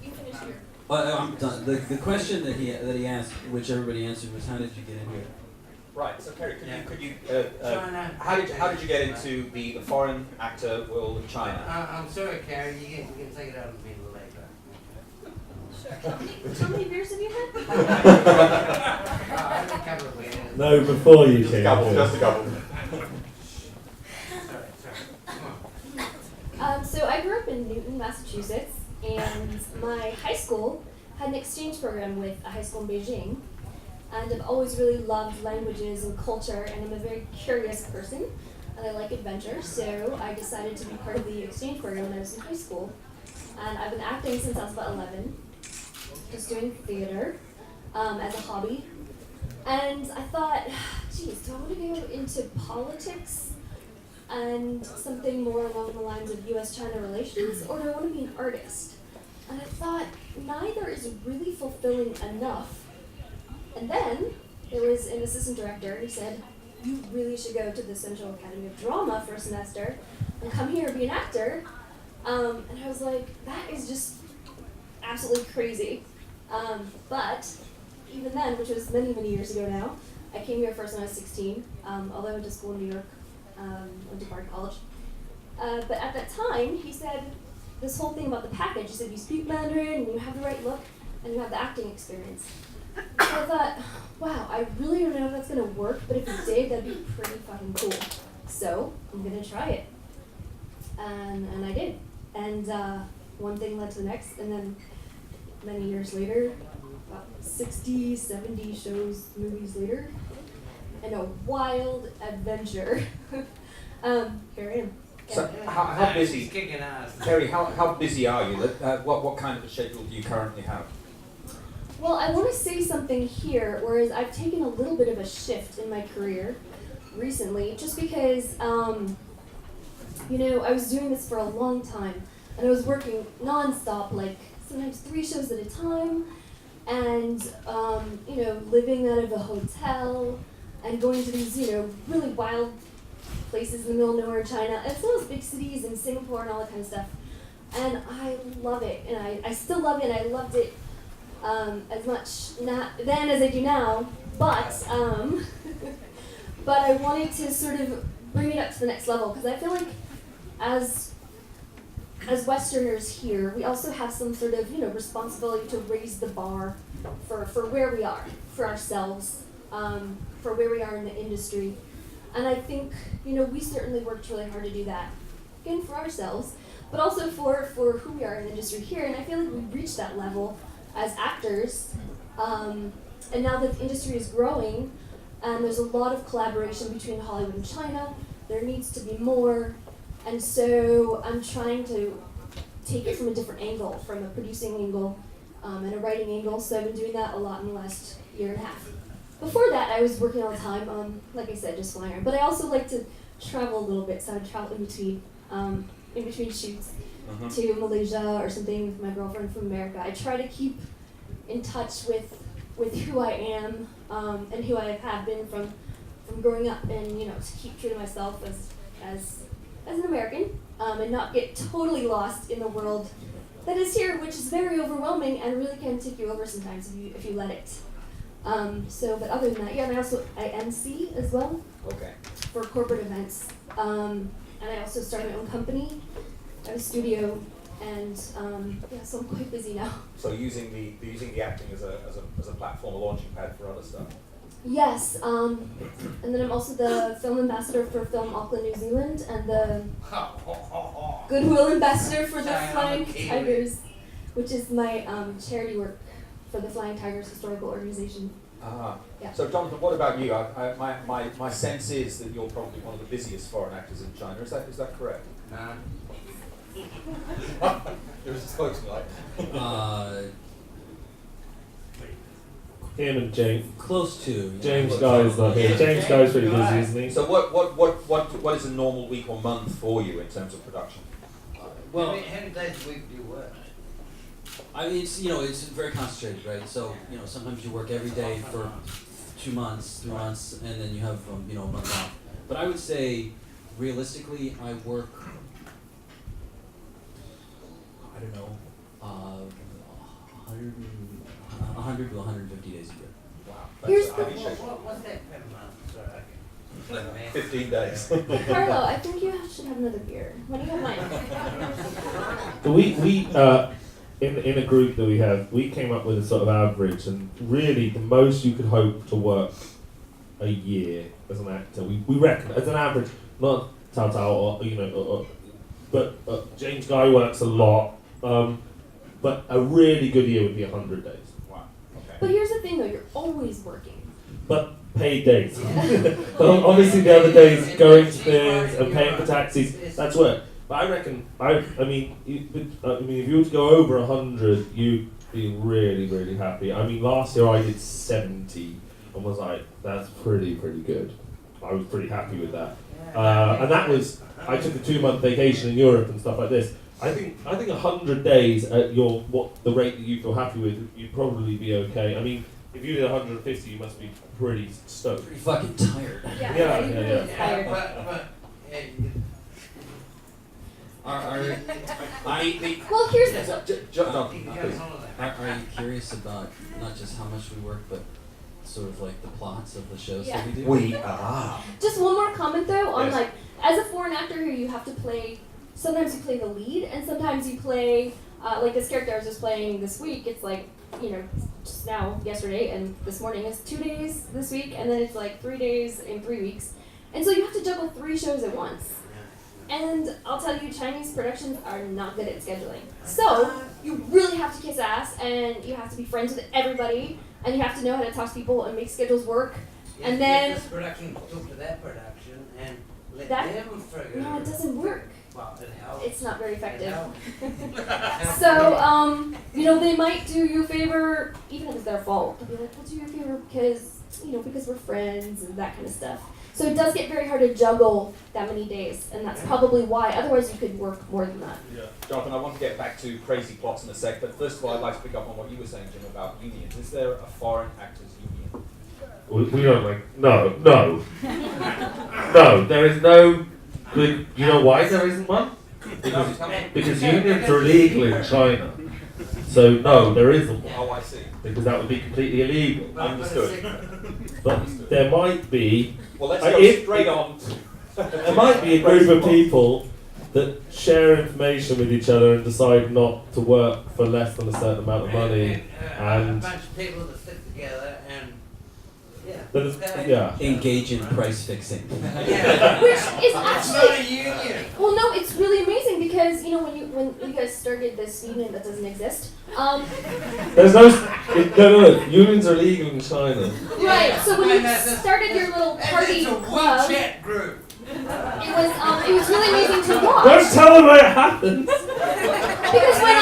You finish here. I'm done. The question that he asked, which everybody answered, was how did you get in here? Right. So Kerry, could you China. how did you get into the foreign actor world of China? I'm sorry, Carrie. You can take it out of me later. Sure. How many beers have you had? I had a couple of beers. No, before you Just a couple. Just a couple. So I grew up in Newton, Massachusetts, and my high school had an exchange program with a high school in Beijing. And I've always really loved languages and culture, and I'm a very curious person, and I like adventure, so I decided to be part of the exchange program when I was in high school. And I've been acting since I was about 11, just doing theater as a hobby. And I thought, geez, do I want to go into politics and something more along the lines of US-China relations, or do I want to be an artist? And I thought, neither is really fulfilling enough. And then there was an assistant director who said, you really should go to the Central Academy of Drama for a semester and come here and be an actor. And I was like, that is just absolutely crazy. But even then, which was many, many years ago now, I came here first when I was 16, although I went to school in New York, went to Bard College. But at that time, he said this whole thing about the package. He said, you speak Mandarin, and you have the right look, and you have the acting experience. So I thought, wow, I really don't know if that's going to work, but if it did, that'd be pretty fucking cool. So I'm going to try it. And I did. And one thing led to the next, and then many years later, about 60, 70 shows, movies later, and a wild adventure. Here I am. So how busy, Kicking ass. Kerry? How busy are you? What kind of a schedule do you currently have? Well, I want to say something here, whereas I've taken a little bit of a shift in my career recently, just because, I was doing this for a long time. and I was working non-stop, like sometimes 3 shows at a time, and living out of a hotel and going to these really wild places in the middle of nowhere in China, and some of those big cities in Singapore and all that kind of stuff. And I love it, and I still love it, and I loved it as much then as I do now, but but I wanted to sort of bring it up to the next level, because I feel like as Westerners here, we also have some sort of responsibility to raise the bar for where we are, for ourselves, for where we are in the industry. And I think we certainly worked really hard to do that, again for ourselves, but also for who we are in the industry here. And I feel like we've reached that level as actors, and now that the industry is growing, and there's a lot of collaboration between Hollywood and China, there needs to be more. And so I'm trying to take it from a different angle, from a producing angle and a writing angle. So I've been doing that a lot in the last year and a half. Before that, I was working all the time, like I said, just flying around. But I also like to travel a little bit, so I would travel in between shoots to Malaysia or something with my girlfriend from America. I try to keep in touch with who I am and who I have been from growing up, and to keep true to myself as an American, and not get totally lost in the world that is here, which is very overwhelming and really can take you over sometimes if you let it. But other than that, and I MC as well. Okay. For corporate events, and I also started my own company. I have a studio, and so I'm quite busy now. So using the acting as a platform, a launching pad for other stuff. Yes, and then I'm also the film ambassador for Film Auckland, New Zealand, and the Goodwill ambassador for the Flying Tigers, which is my charity work for the Flying Tigers Historical Organization. Yeah. So Jonathan, what about you? My sense is that you're probably one of the busiest foreign actors in China. Is that correct? No. It was just close to like. Him and James. Close to. James Guy's not here. James Guy's pretty busy, isn't he? So what is a normal week or month for you in terms of production? Well, how many days a week do you work? I mean, it's very concentrated, right? So, sometimes you work every day for 2 months, 3 months, and then you have, a month off. But I would say, realistically, I work, I don't know, 100 to 150 days a year. Wow. Here's What's that per month? Sorry. 15 days. Carlo, I think you should have another beer. When do you have mine? So we in a group that we have, we came up with a sort of average, and really the most you could hope to work a year as an actor. We reckon as an average, not Tao Tao but James Guy works a lot. But a really good year would be 100 days. Wow. Okay. But here's the thing, though: you're always working. But paid days. Obviously, the other days going to things and paying for taxis, that's work. But I reckon, I mean, if you were to go over 100, you'd be really, really happy. I mean, last year I did 70 and was like, that's pretty good. I was pretty happy with that. And that was, I took a 2-month vacation in Europe and stuff like this. I think 100 days at the rate that you feel happy with, you'd probably be okay. I mean, if you did 150, you must be pretty stoked. Pretty fucking tired. Yeah. Tired. Well, here's the Are you curious about not just how much we work, but sort of like the plots of the shows that we do? We are. Just one more comment though on Yes. as a foreign actor here, you have to play. Sometimes you play the lead, and sometimes you play like this character I was just playing this week. It's like just now, yesterday, and this morning is 2 days this week, and then it's like 3 days in 3 weeks, and so you have to juggle 3 shows at once. And I'll tell you, Chinese productions are not good at scheduling. So you really have to kiss ass, and you have to be friends with everybody, and you have to know how to talk to people and make schedules work. And then this production talk to that production and let that them figure. no, it doesn't work. Well, it helps. It's not very effective. It helps. So, they might do you a favor, even if it's their fault. They'll be like, we'll do you a favor because we're friends and that kind of stuff. So it does get very hard to juggle that many days, and that's probably why. Otherwise, you could work more than that. Yeah. Jonathan, I want to get back to crazy plots in a sec, but first of all, I'd like to pick up on what you were saying, Jim, about unions. Is there a foreign actors union? We don't like. No. No, there is no. You know why there isn't one? Because unions are illegal in China. So no, there isn't one. Oh, I see. Because that would be completely illegal. Understood. But there might be. Well, let's go straight on. There might be a group of people that share information with each other and decide not to work for less than a certain amount of money, a and bunch of people that stick together and engage in price fixing. Which is It's not actually a union. well, no, it's really amazing because when you guys started this union that doesn't exist, there's no. Unions are illegal in China. right? So when you started your little party It's a club, WeChat group. it was really amazing to watch. Don't tell them what happens. Because when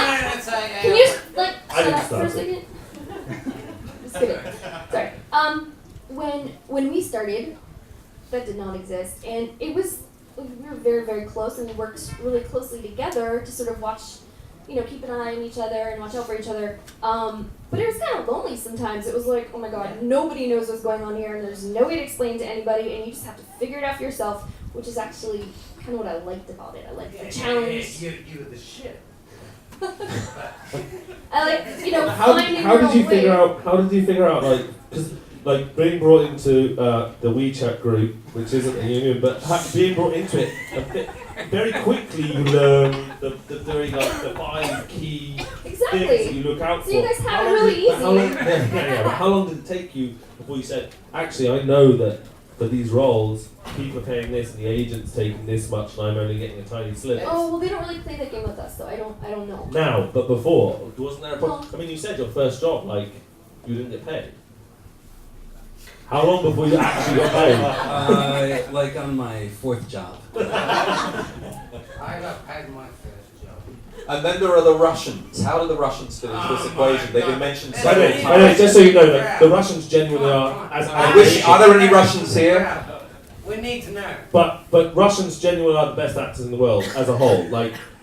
can you like I shut didn't up for a start it. second? Just kidding. Sorry. When we started, that did not exist, and we were very, very close, and we worked really closely together to sort of watch, keep an eye on each other and watch out for each other. But it was kind of lonely sometimes. It was like, oh my God, nobody knows what's going on here, and there's no way to explain to anybody, and you just have to figure it out for yourself, which is actually kind of what I liked about it. I liked the challenge. You were the shit. I like, How finding did you your way. How did you figure out like being brought into the WeChat group, which isn't a union, but being brought into it, very quickly you learn the 5 key Exactly. things that you look out for. So you guys have How it long really did- easy. but how long did it take you before you said, actually, I know that for these roles, people are paying this and the agent's taking this much and I'm only getting a tiny sliver? Oh well, they don't really play that game with us, so I don't know. Now, but before, wasn't there a problem? No. I mean, you said your first job, you didn't get paid. How long before you actually got paid? Like on my 4th job. I got paid my first job. And then there are the Russians. How do the Russians fit into this equation? They've been mentioned By the several way, times. just so you know, that the Russians genuinely are as Are there any Russians here? We need to know. But Russians genuinely are the best actors in the world as a whole.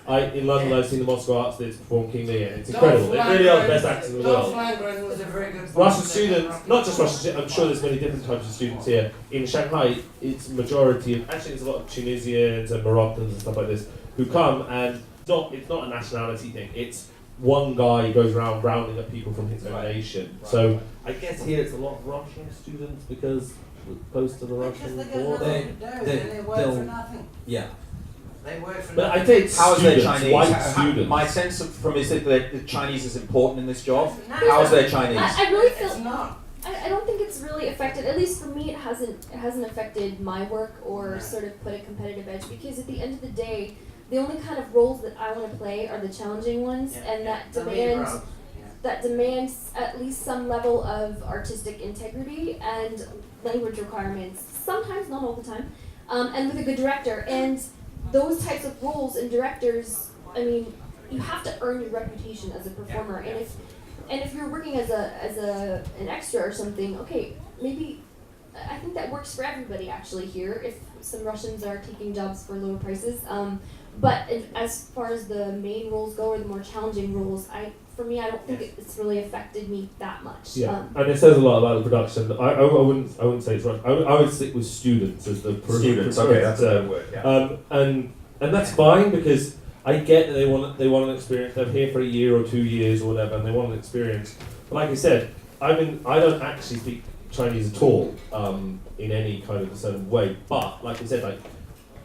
In London, I've seen the Moscow Arts Theatre perform King Lear, and it's incredible. They really are the best actors in the Dolph world. Lundgren was a very good Russian students, not just Russian students, I'm sure there's many different types of students here. In Shanghai, it's majority of, actually there's a lot of Tunisians and Moroccans and stuff like this who come, and it's not a nationality thing, it's one guy goes around rounding up people from his own nation. Right. So I guess here it's a lot of Russian students because we're close to the Russian border. They work for nothing. Yeah. They work for But nothing. I think it's How is their students, Chinese? white students. My sense from is that the Chinese is important in this job. No. How is their Chinese? I really feel It's not. I don't think it's really affected. At least for me, it hasn't affected my work or No. sort of put a competitive edge, because at the end of the day, the only kind of roles that I want to play are the challenging ones, and that The lead demand role. that demands at least some level of artistic integrity and language requirements. Sometimes, not all the time, and with a good director. And those types of roles and directors, I mean, you have to earn your reputation as a performer. And if you're working as an extra or something, okay, maybe I think that works for everybody actually here. If some Russians are taking jobs for lower prices, but as far as the main roles go, or the more challenging roles, for me, I don't think it's really affected me that much. Yeah, and it says a lot about the production. I wouldn't say it's right. I would stick with students as the Students, okay, that's a good word. Yeah. And that's fine, because I get that they want an experience. They're here for a year or 2 years or whatever, and they want an experience. But like I said, I don't actually speak Chinese at all in any kind of a certain way. But like I said,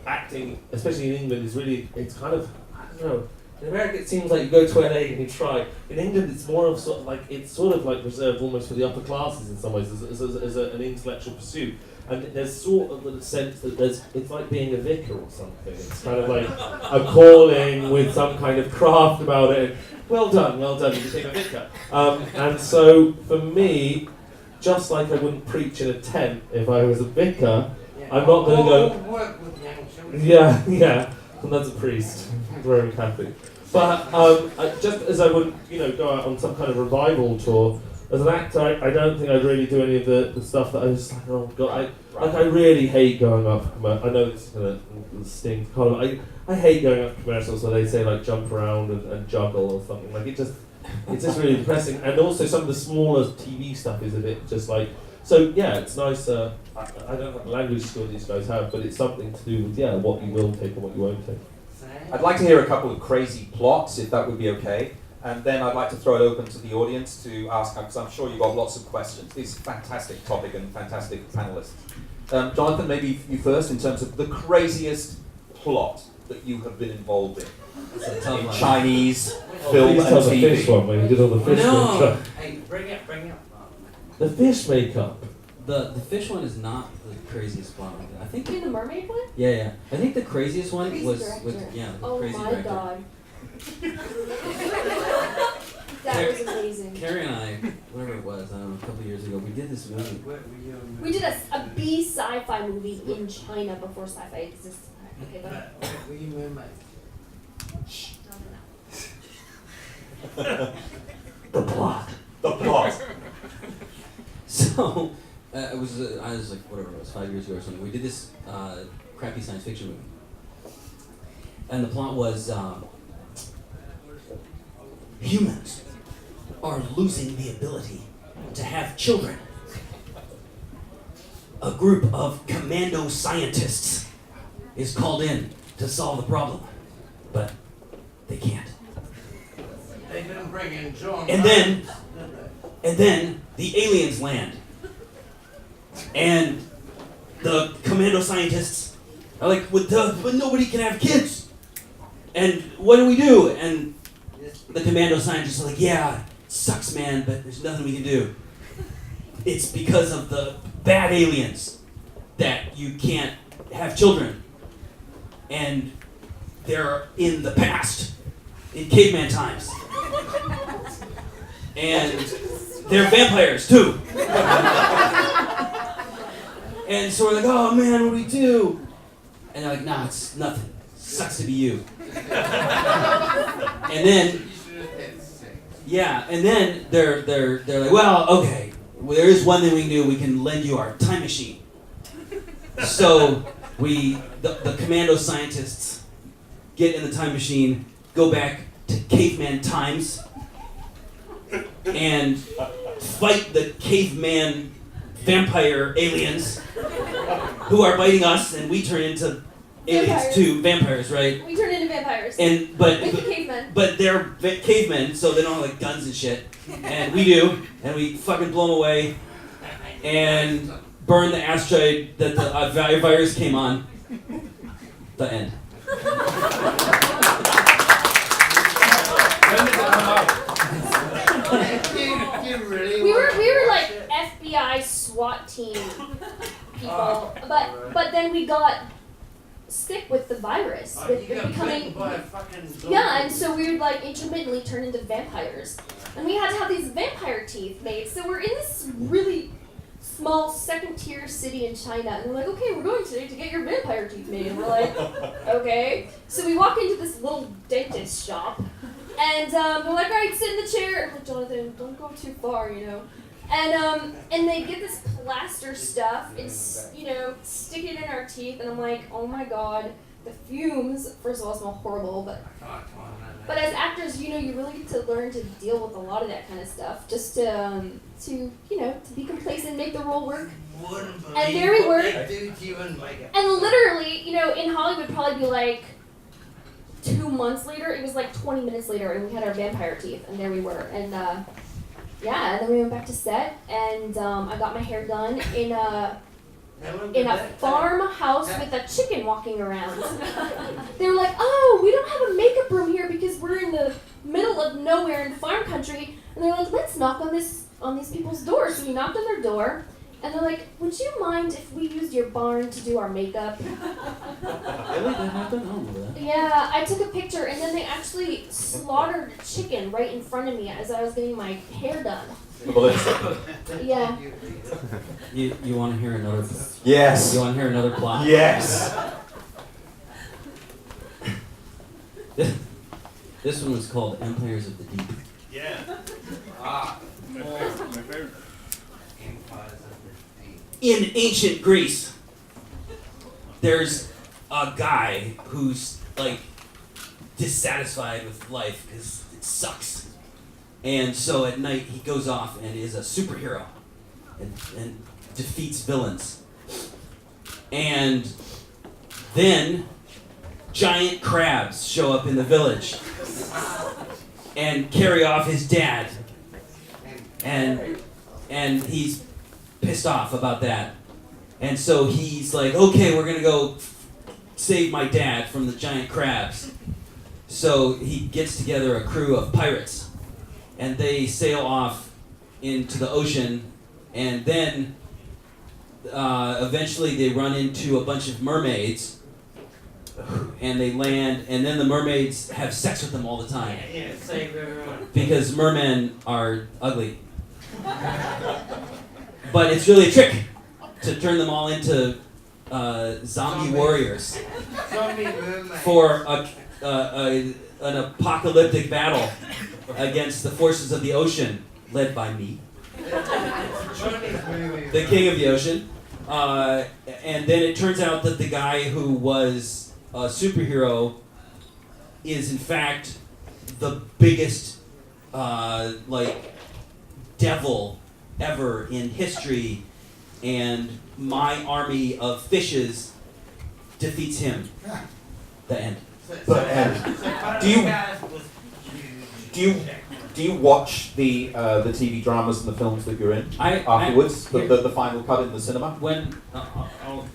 acting, especially in England, it's kind of, I don't know. In America, it seems like you go to LA and you try. In England, it's more of it's reserved almost for the upper classes in some ways, as an intellectual pursuit. And there's sort of the sense that it's like being a vicar or something. It's kind of like a calling with some kind of craft about it. Well done, you became a vicar. And so for me, just like I wouldn't preach in a tent if I was a vicar, I'm not going to go. Work with young children. Yeah, and that's a priest, Roman Catholic. But just as I wouldn't, go out on some kind of revival tour, as an actor, I don't think I'd really do any of the stuff that I was like, oh god, I really hate going up. I know this is gonna sting, Colin. I hate going up commercials where they say like jump around and juggle or something. Like it's just really depressing. And also some of the smaller TV stuff is a bit just like. So yeah, it's nice. I don't know what language skill these guys have, but it's something to do with what you will take and what you won't take. I'd like to hear a couple of crazy plots, if that would be okay. And then I'd like to throw it open to the audience to ask, because I'm sure you've got lots of questions. It's a fantastic topic and fantastic panelists. Jonathan, maybe you first, in terms of the craziest plot that you have been involved in. In Chinese film and Please tell TV. the fish one when you did all the fish makeup. Hey, bring up. The fish makeup. The fish one is not the craziest one. I think. You mean the mermaid one? Yeah. I think the craziest one Crazy was director. the Oh crazy my director. god. That was amazing. Carrie and I, whatever it was, I don't know, a couple of years ago, we did this movie. We did a B sci-fi movie in China before sci-fi existed. Okay, but Were you mermaid? no. The plot. The plot. So, I was like, whatever it was, 5 years ago or something. We did this crappy science fiction movie. And the plot was, humans are losing the ability to have children. A group of commando scientists is called in to solve the problem, but they can't. They didn't bring in John. And then the aliens land. And the commando scientists are like, but nobody can have kids. And what do we do? And the commando scientists are like, yeah, sucks, man, but there's nothing we can do. It's because of the bad aliens that you can't have children. And they're in the past, in caveman times. And they're vampires too. And so we're like, oh man, what do we do? And they're like, nah, it's nothing. Sucks to be you. And then, and then they're like, well, okay, there is one thing we can do. We can lend you our time machine. So the commando scientists get in the time machine, go back to caveman times, and fight the caveman vampire aliens who are biting us, and we turn into aliens too, vampires, right? We turn into vampires. And but with the cavemen. But they're cavemen, so they don't have like guns and shit, and we do, and we fucking blow them away, and burn the asteroid that the virus came on. The end. We were like FBI SWAT team people, but then we got sick with the virus, with You got becoming bitten by a fucking zombie. yeah, and so we would like intermittently turn into vampires, and we had to have these vampire teeth made. So we're in this really small second-tier city in China, and we're like, okay, we're going today to get your vampire teeth made. And we're like, okay. So we walk into this little dentist shop, and they're like, all right, sit in the chair. I'm like, Jonathan, don't go too far, you know. And they get this plaster stuff and, you know, stick it in our teeth, and I'm like, oh my god, the fumes, first of all, smell horrible, but as actors, you know, you really get to learn to deal with a lot of that kind of stuff, just to you know, to be complacent, make the role work. And there we were. And literally, you know, in Hollywood, probably be like 2 months later, it was like 20 minutes later, and we had our vampire teeth, and there we were. And yeah, and then we went back to set, and I got my hair done in a farmhouse with a chicken walking around. They were like, oh, we don't have a makeup room here because we're in the middle of nowhere in farm country. And they're like, let's knock on these people's doors. So we knocked on their door, and they're like, would you mind if we used your barn to do our makeup? Really? That happened? I don't know that. Yeah, I took a picture, and then they actually slaughtered a chicken right in front of me as I was getting my hair done. Yeah. You want to hear another? Yes. You want to hear another plot? Yes. This one was called Empires of the Deep. Yeah. My favorite. In ancient Greece, there's a guy who's like dissatisfied with life because it sucks. And so at night he goes off and is a superhero and defeats villains. And then giant crabs show up in the village and carry off his dad. And he's pissed off about that. And so he's like, okay, we're gonna go save my dad from the giant crabs. So he gets together a crew of pirates and they sail off into the ocean, and then eventually they run into a bunch of mermaids and they land, and then the mermaids have sex with them all the time Yeah, save everyone. because mermen are ugly. But it's really a trick to turn them all into zombie warriors Zombie mermaid. for an apocalyptic battle against the forces of the ocean, led by me, the king of the ocean. And then it turns out that the guy who was a superhero is in fact the biggest devil ever in history, and my army of fishes defeats him. The end. But do you watch the TV dramas and the films that you're in afterwards? The final cut in the cinema. When you want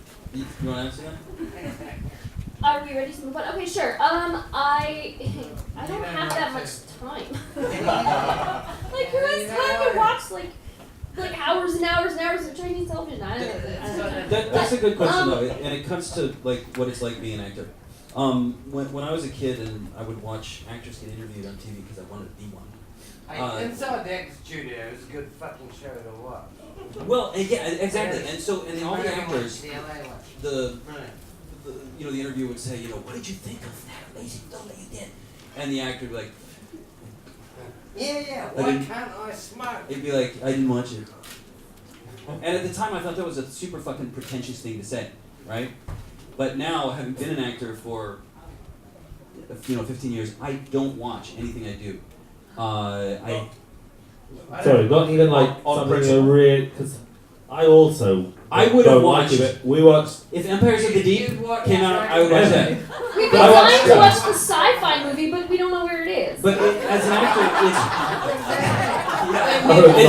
to answer that? Are we ready to move on? Okay, sure. I don't have that much time. Like, who has time to watch like hours and hours and hours of Chinese television? I don't know. That's a good question though, and it comes to like what it's like being an actor. When I was a kid and I would watch actors get interviewed on TV because I wanted to be one. Inside the Actors Studio is a good fucking show to watch. Well, yeah, exactly. And so, and all the Very actors, much, the LA one. the Brilliant. the interviewer would say, what did you think of that amazing film that you did? And the actor would be like, Yeah, why can't I smoke? he'd be like, I didn't watch it. And at the time, I thought that was a super fucking pretentious thing to say, right? But now, having been an actor for 15 years, I don't watch anything I do. Sorry, not even like on something principle. real, because I also I would have don't like watched it. We watched. If Empires of the Deep You'd watch came out, I would watch that. We've been But I watched trying to that. watch the sci-fi movie, but we don't know where it is. But as an actor, it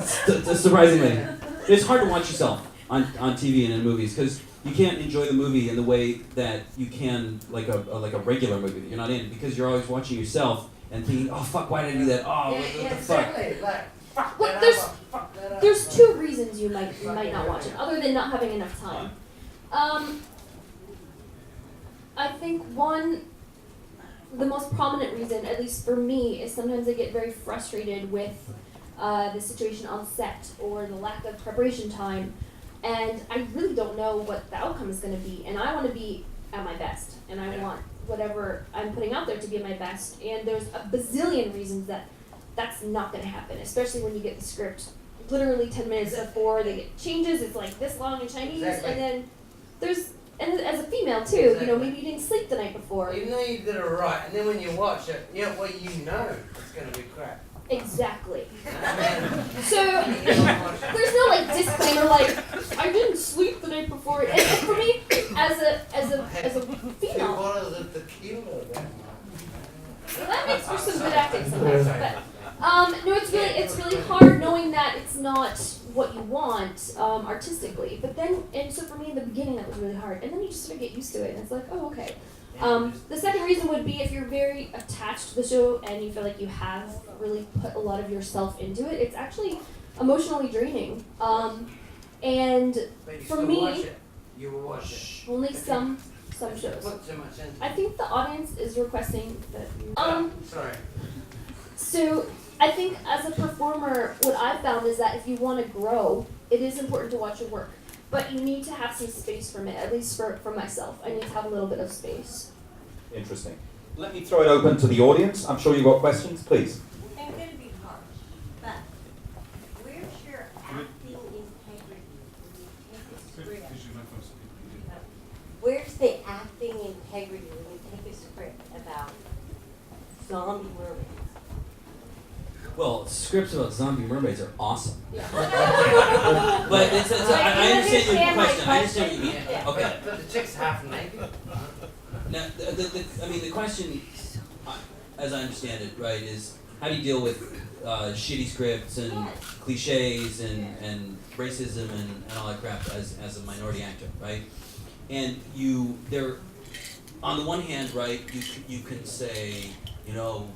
disappeared. Surprisingly, it's hard to watch yourself on TV and in movies because you can't enjoy the movie in the way that you can like a regular movie that you're not in, because you're always watching yourself and thinking, oh fuck, why did I do that? Oh, what the fuck? Exactly. Like, fuck Well, that up, fuck that up. There's two reasons you might not watch it, other than not having enough time. I think the most prominent reason, at least for me, is sometimes I get very frustrated with the situation on set or the lack of preparation time, and I really don't know what the outcome is going to be, and I want to be at my best, and I want whatever I'm putting out there to be at my best, and there's a bazillion reasons that's not going to happen, especially when you get the script literally 10 minutes before they get changes. It's like this long in Chinese, Exactly. and then and as a female too, maybe you didn't sleep the night before. Even though you did it right, and then when you watch it, you know it's going to be crap. Exactly. And So there's no like disclaimer like I didn't sleep the night before. And for me, as a female, bottles of tequila. well, that makes for some good acting sometimes. But no, it's really hard knowing that it's not what you want artistically. But then, and so for me in the beginning that was really hard, and then you just sort of get used to it, and it's like, oh, okay. The second reason would be if you're very attached to the show and you feel like you have really put a lot of yourself into it, it's actually emotionally draining. And But you for still me, watch it. You will watch it. only some shows. Put so much into I think the audience is requesting that. Sorry. So I think as a performer, what I've found is that if you want to grow, it is important to watch your work. But you need to have some space from it, at least for myself. I need to have a little bit of space. Interesting. Let me throw it open to the audience. I'm sure you've got questions, please. I'm going to be harsh, but where's your acting Well, scripts about zombie mermaids are awesome. Yeah. But I understand your my question. I understand what you mean. Yeah. Okay. But the chick's half naked. Now, the question, as I understand it, right, is how do you deal with shitty scripts and cliches and racism and all that crap as a minority actor, right? And on the one hand, right, you can say, you know,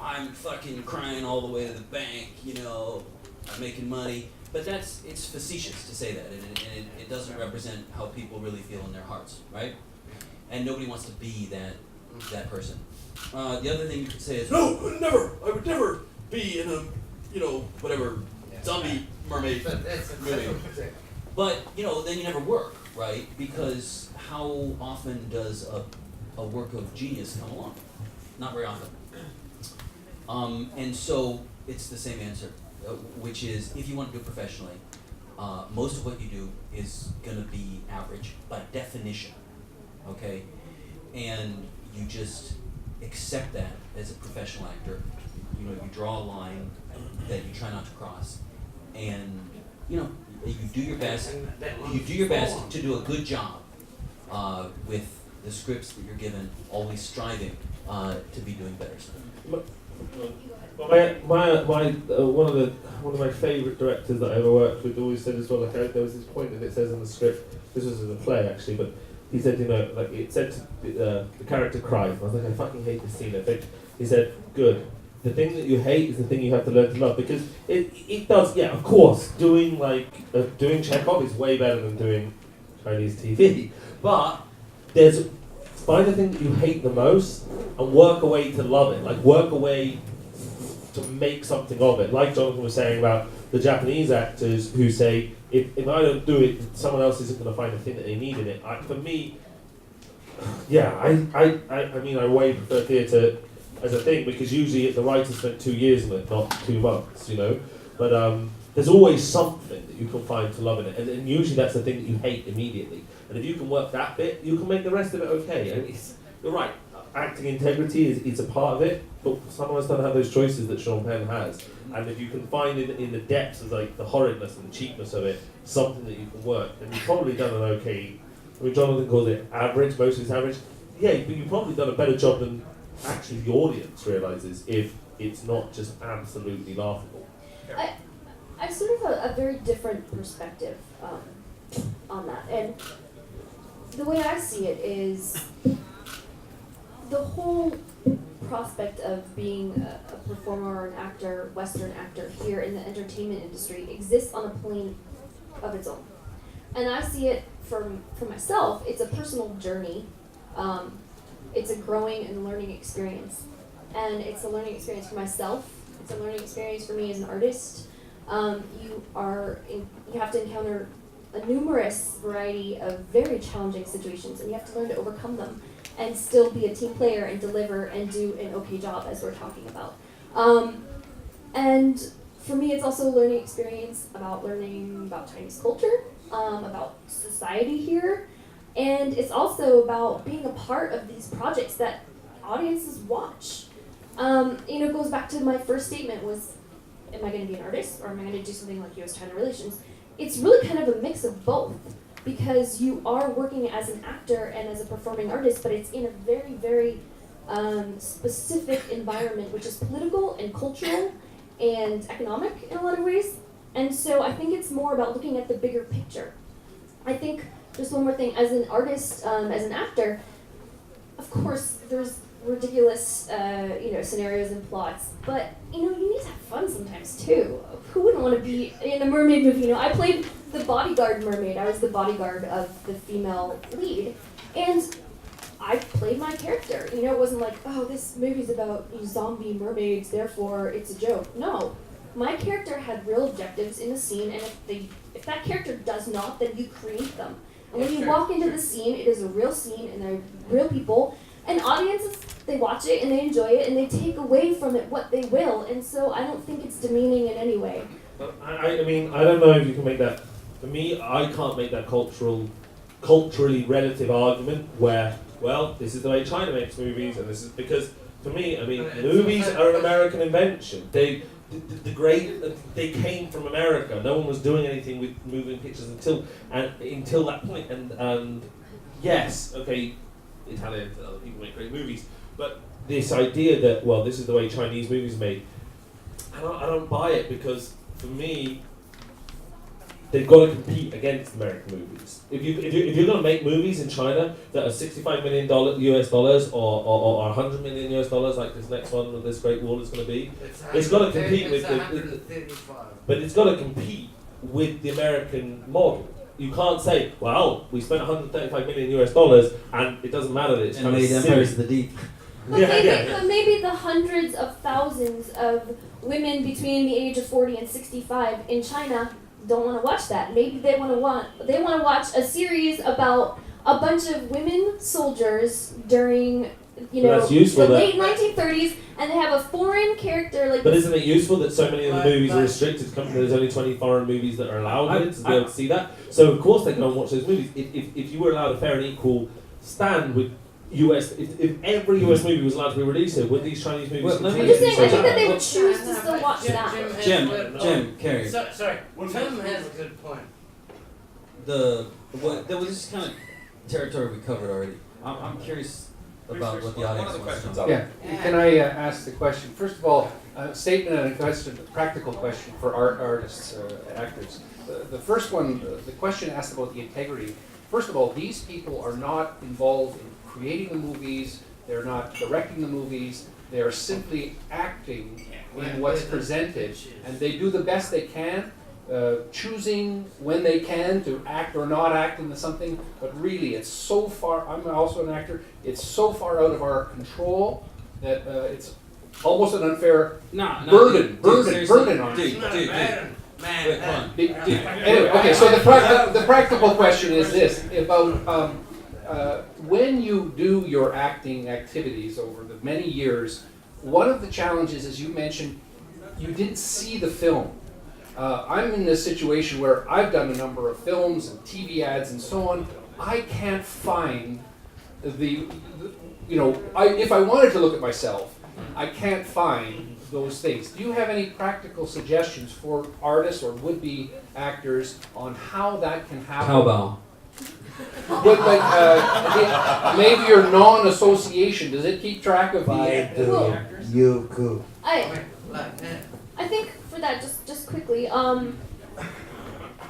I'm fucking crying all the way to the bank, you know, I'm making money. But it's facetious to say that, and it doesn't represent how people really feel in their hearts, right? And nobody wants to be that person. The other thing you could say is, no, I would never be in a, you know, whatever, zombie mermaid movie. But, you know, then you never work, right? Because how often does a work of genius come along? Not very often. And so it's the same answer, which is if you want to do it professionally, most of what you do is going to be average by definition, okay? And you just accept that as a professional actor. You know, you draw a line that you try not to cross, and you know, you do your best. You do your best to do a good job with the scripts that you're given, always striving to be doing better stuff. One of my favourite directors that I ever worked with always said as well, like there was this point that it says in the script, this was in a play actually, but he said, you know, like it said the character cries, and I was like, I fucking hate this scene. I think he said, good. The thing that you hate is the thing you have to learn to love, because it does, yeah, of course, doing Chekhov is way better than doing Chinese TV, but find the thing that you hate the most and work a way to love it, like work a way to make something of it. Like Jonathan was saying about the Japanese actors who say, if I don't do it, someone else isn't going to find the thing that they need in it. For me, yeah, I mean, I way prefer theatre as a thing, because usually the writer spent 2 years in it, not 2 months, you know. But there's always something that you can find to love in it, and usually that's the thing that you hate immediately. And if you can work that bit, you can make the rest of it okay. And you're right, acting integrity is a part of it, but some of us don't have those choices that Sean Penn has. And if you can find in the depths of like the horridness and the cheapness of it, something that you can work, then you've probably done an okay. I mean, Jonathan calls it average, most of it's average. Yeah, but you've probably done a better job than actually the audience realises if it's not just absolutely laughable. I sort of have a very different perspective on that. And the way I see it is the whole prospect of being a performer or an actor, Western actor here in the entertainment industry exists on a plane of its own. And I see it for myself, it's a personal journey. It's a growing and learning experience. And it's a learning experience for myself. It's a learning experience for me as an artist. You have to encounter a numerous variety of very challenging situations, and you have to learn to overcome them and still be a team player and deliver and do an okay job, as we're talking about. And for me, it's also a learning experience about learning about Chinese culture, about society here, and it's also about being a part of these projects that audiences watch. It goes back to my first statement was, am I going to be an artist or am I going to do something like US-China relations? It's really kind of a mix of both, because you are working as an actor and as a performing artist, but it's in a very, very specific environment, which is political and cultural and economic in a lot of ways. And so I think it's more about looking at the bigger picture. I think, just one more thing, as an artist, as an actor, of course, there's ridiculous, scenarios and plots, but, you need to have fun sometimes, too. Who wouldn't want to be in a mermaid movie? I played the bodyguard mermaid. I was the bodyguard of the female lead, and I played my character. It wasn't like, oh, this movie's about zombie mermaids, therefore it's a joke. No. My character had real objectives in the scene, and if that character does not, then you create them. And when you walk into the scene, it is a real scene, and they're real people. And audiences, they watch it, and they enjoy it, and they take away from it what they will. And so I don't think it's demeaning in any way. I mean, I don't know if you can make that. For me, I can't make that culturally relative argument where, well, this is the way China makes movies, and this is because for me, I mean, movies are an American invention. They came from America. No one was doing anything with moving pictures until that point. And yes, okay, Italians and other people make great movies, but this idea that, well, this is the way Chinese movies are made, I don't buy it, because for me, they've got to compete against American movies. If you're going to make movies in China that are $65 million US dollars or $100 million US dollars, like this next one with this Great Wall is going to be, it's got to compete with but it's got to compete with the American model. You can't say, well, we spent $135 million US dollars and it doesn't matter that it's kind of made Empires of the Deep. But maybe the hundreds of thousands of women between the age of 40 and 65 in China don't want to watch that. Maybe they want to watch a series about a bunch of women soldiers during the late 1930s, and they have a foreign character like. But isn't it useful that so many of the movies are restricted? There's only 20 foreign movies that are allowed to be able to see that. So of course they go and watch those movies. If you were allowed a fair and equal stand with US, if every US movie was allowed to be released here, would these Chinese movies? I'm just saying, I think that they would choose to still watch that. Jim, Carrie. Sorry, Tim has a good point. There was this kind of territory we covered already. I'm curious about what the audience wants to know. Yeah, can I ask the question? First of all, a statement and a question, a practical question for artists, actors. The first one, the question asked about the integrity. First of all, these people are not involved in creating the movies, they're not directing the movies, they're simply acting in what's presented, and they do the best they can, choosing when they can to act or not act into something, but really it's so far, I'm also an actor, it's so far out of our control that it's almost an unfair burden on us. Anyway, okay, so the practical question is this, about when you do your acting activities over the many years, one of the challenges, as you mentioned, you didn't see the film. I'm in this situation where I've done a number of films and TV ads and so on. I can't find if I wanted to look at myself, I can't find those things. Do you have any practical suggestions for artists or would-be actors on how that can happen? Cowbell. But maybe your non-association, does it keep track of the actors? You could. I think for that, just quickly, I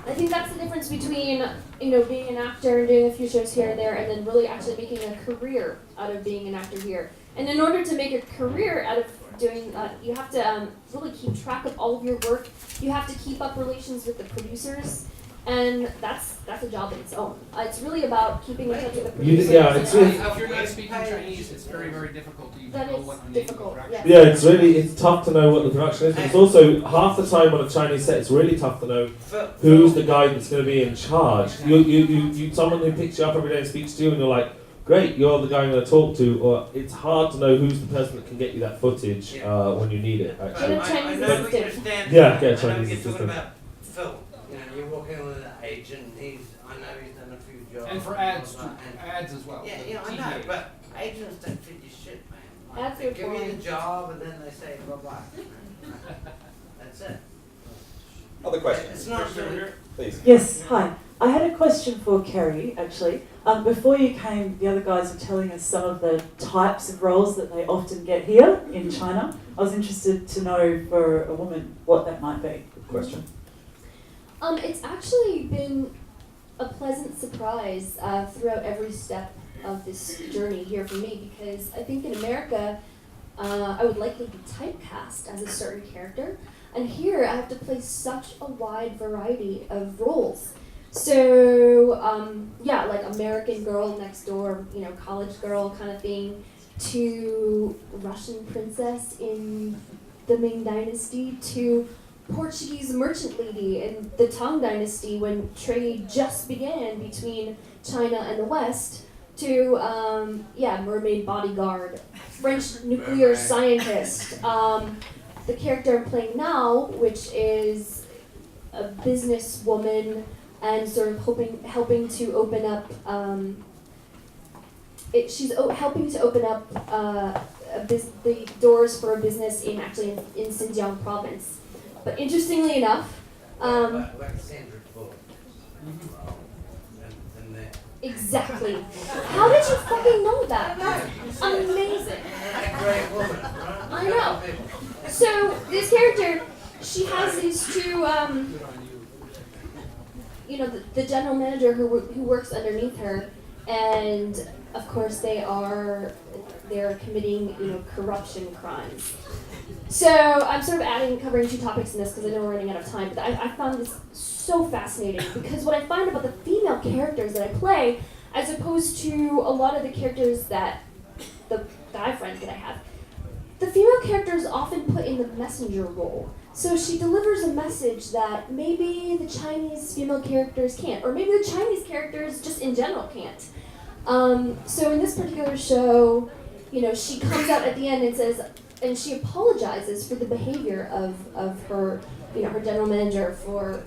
think that's the difference between being an actor and doing a few shows here and there, and then really actually making a career out of being an actor here. And in order to make a career out of doing that, you have to really keep track of all of your work. You have to keep up relations with the producers, and that's a job in its own. It's really about keeping in touch with the producers. If you're not speaking Chinese, it's very, very difficult to even know what the name of the production is. It's tough to know what the production is, but it's also half the time on a Chinese set, it's really tough to know who's the guy that's going to be in charge. You someone who picks you up every day and speaks to you, and you're like, great, you're the guy I'm going to talk to, or it's hard to know who's the person that can get you that footage when you need it, actually. Get a Chinese assistant. Yeah, get a Chinese assistant. About Phil, you're working with an agent, I know he's done a few jobs. And for ads too, ads as well. Yeah, I know, but agents don't fit your shit, man. Ads They are give you boring. the job and then they say bye-bye. That's it. Other questions? It's not really... Please. Yes, hi. I had a question for Kerry, actually. Before you came, the other guys were telling us some of the types of roles that they often get here in China. I was interested to know for a woman what that might be. Good question. It's actually been a pleasant surprise throughout every step of this journey here for me, because I think in America, I would likely be typecast as a certain character, and here I have to play such a wide variety of roles. So, like American girl next door, college girl kind of thing, to Russian princess in the Ming Dynasty, to Portuguese merchant lady in the Tang Dynasty when trade just began between China and the West, to, mermaid bodyguard, French nuclear scientist. The character I'm playing now, which is a businesswoman and sort of helping to open up, she's helping to open up the doors for a business in Xinjiang province. But interestingly enough, like a Sandra Bullock. And that. exactly. How did you fucking know that? Amazing. A great woman, right? I know. So this character, she has these two, the general manager who works underneath her, and of course they're committing, corruption crimes. So I'm sort of covering two topics in this because I know we're running out of time, but I found this so fascinating because what I find about the female characters that I play, as opposed to a lot of the characters that the guy friends that I have, the female character is often put in the messenger role. So she delivers a message that maybe the Chinese female characters can't, or maybe the Chinese characters just in general can't. So in this particular show, she comes out at the end and says, and she apologizes for the behavior of her, her general manager for,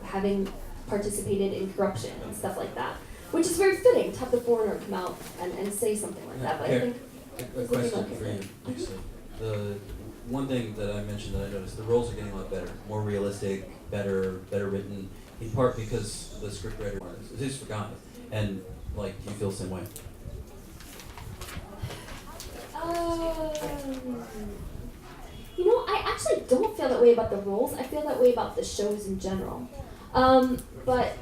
having participated in corruption and stuff like that. Which is very fitting to have the foreigner come out and say something like that. But I think a question for you, actually. The one thing that I mentioned that I noticed, the roles are getting a lot better, more realistic, better written, in part because the scriptwriter is forgotten. And do you feel the same way? I actually don't feel that way about the roles. I feel that way about the shows in general. But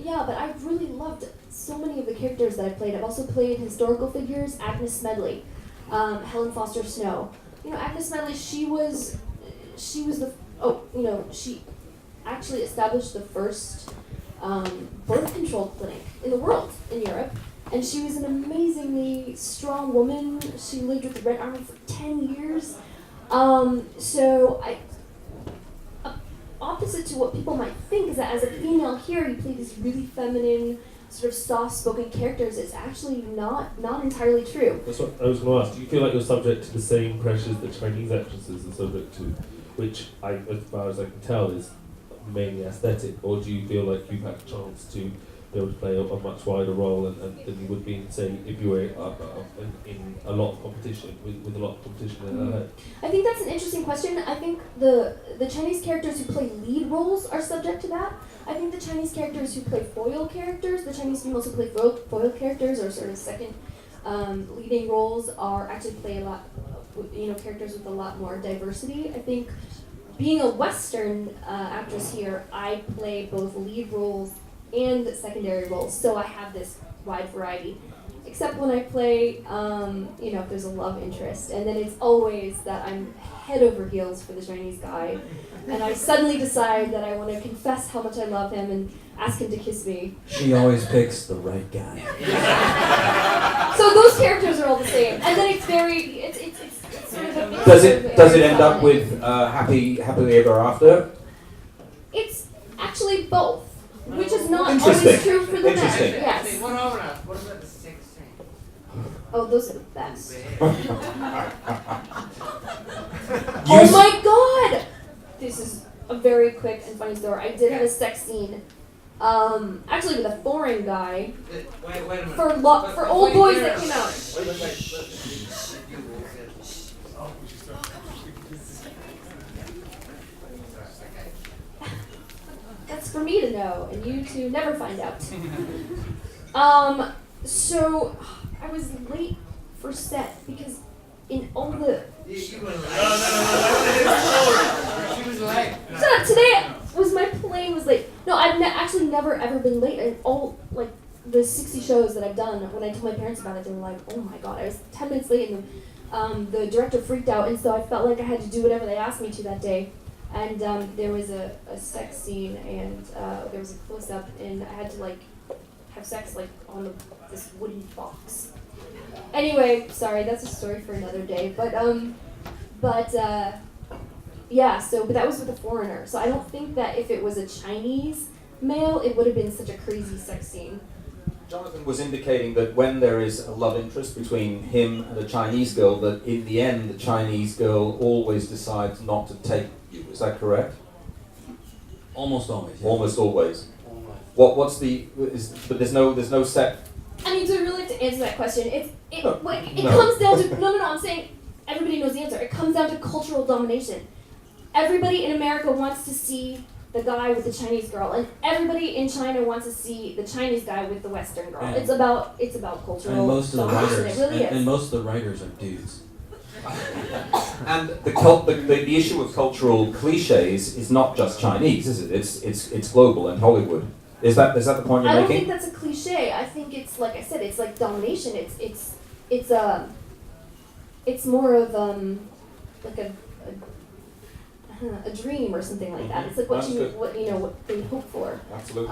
I really loved so many of the characters that I played. I've also played historical figures, Agnes Smedley, Helen Foster Snow. Agnes Smedley, she actually established the first birth control clinic in the world in Europe. And she was an amazingly strong woman. She lived with the Red Army for 10 years. Opposite to what people might think is that as a female here, you play these really feminine, sort of soft-spoken characters. It's actually not entirely true. That's what I was going to ask. Do you feel like you're subject to the same pressures that Chinese actresses are subject to, which, as far as I can tell, is mainly aesthetic, or do you feel like you've had a chance to be able to play a much wider role than you would be, say, if you were in a lot of competition, with a lot of competition in LA? I think that's an interesting question. I think the Chinese characters who play lead roles are subject to that. I think the Chinese characters who play foil characters, the Chinese females who play foil characters or sort of second leading roles actually play a lot, characters with a lot more diversity. I think being a Western actress here, I play both lead roles and secondary roles, so I have this wide variety. Except when I play, if there's a love interest, and then it's always that I'm head over heels for the Chinese guy, and I suddenly decide that I want to confess how much I love him and ask him to kiss me. She always picks the right guy. So those characters are all the same, and then it's sort of a Does it end up with happily ever after? It's actually both. Which is not Interesting. always true for the men. Interesting. Yes. What about the sex scene? Oh, those are the best. Oh my god! This is a very quick and funny story. I did have a sex scene, actually with a foreign guy. Wait a minute. For old boys that came out. Wait. That's for me to know, and you to never find out. So I was late for set because in all the. She was late. Shut up! Today my plane was late. No, I've actually never ever been late. And all the 60 shows that I've done, when I told my parents about it, they were like, "Oh my god!" I was 10 minutes late, and the director freaked out, and so I felt like I had to do whatever they asked me to that day. And there was a sex scene, and there was a close-up, and I had to have sex on this wooden box. Anyway, sorry, that's a story for another day. But that was with a foreigner. So I don't think that if it was a Chinese male, it would have been such a crazy sex scene. Jonathan was indicating that when there is a love interest between him and a Chinese girl, that in the end the Chinese girl always decides not to take you. Is that correct? Almost always. Yeah. Almost always. But there's no set I mean, do I really have to answer that question? It No. comes down to no. I'm saying everybody knows the answer. It comes down to cultural domination. Everybody in America wants to see the guy with the Chinese girl, and everybody in China wants to see the Chinese guy with the Western girl. And- It's about cultural And most of the domination. writers, It really and is. most of the writers are dudes. And the issue of cultural cliches is not just Chinese, is it? It's global and Hollywood. Is that the point you're I don't making? think that's a cliche. I think it's like I said. It's like domination. It's more of like a dream or something like that. It's like what they hope for. Absolutely.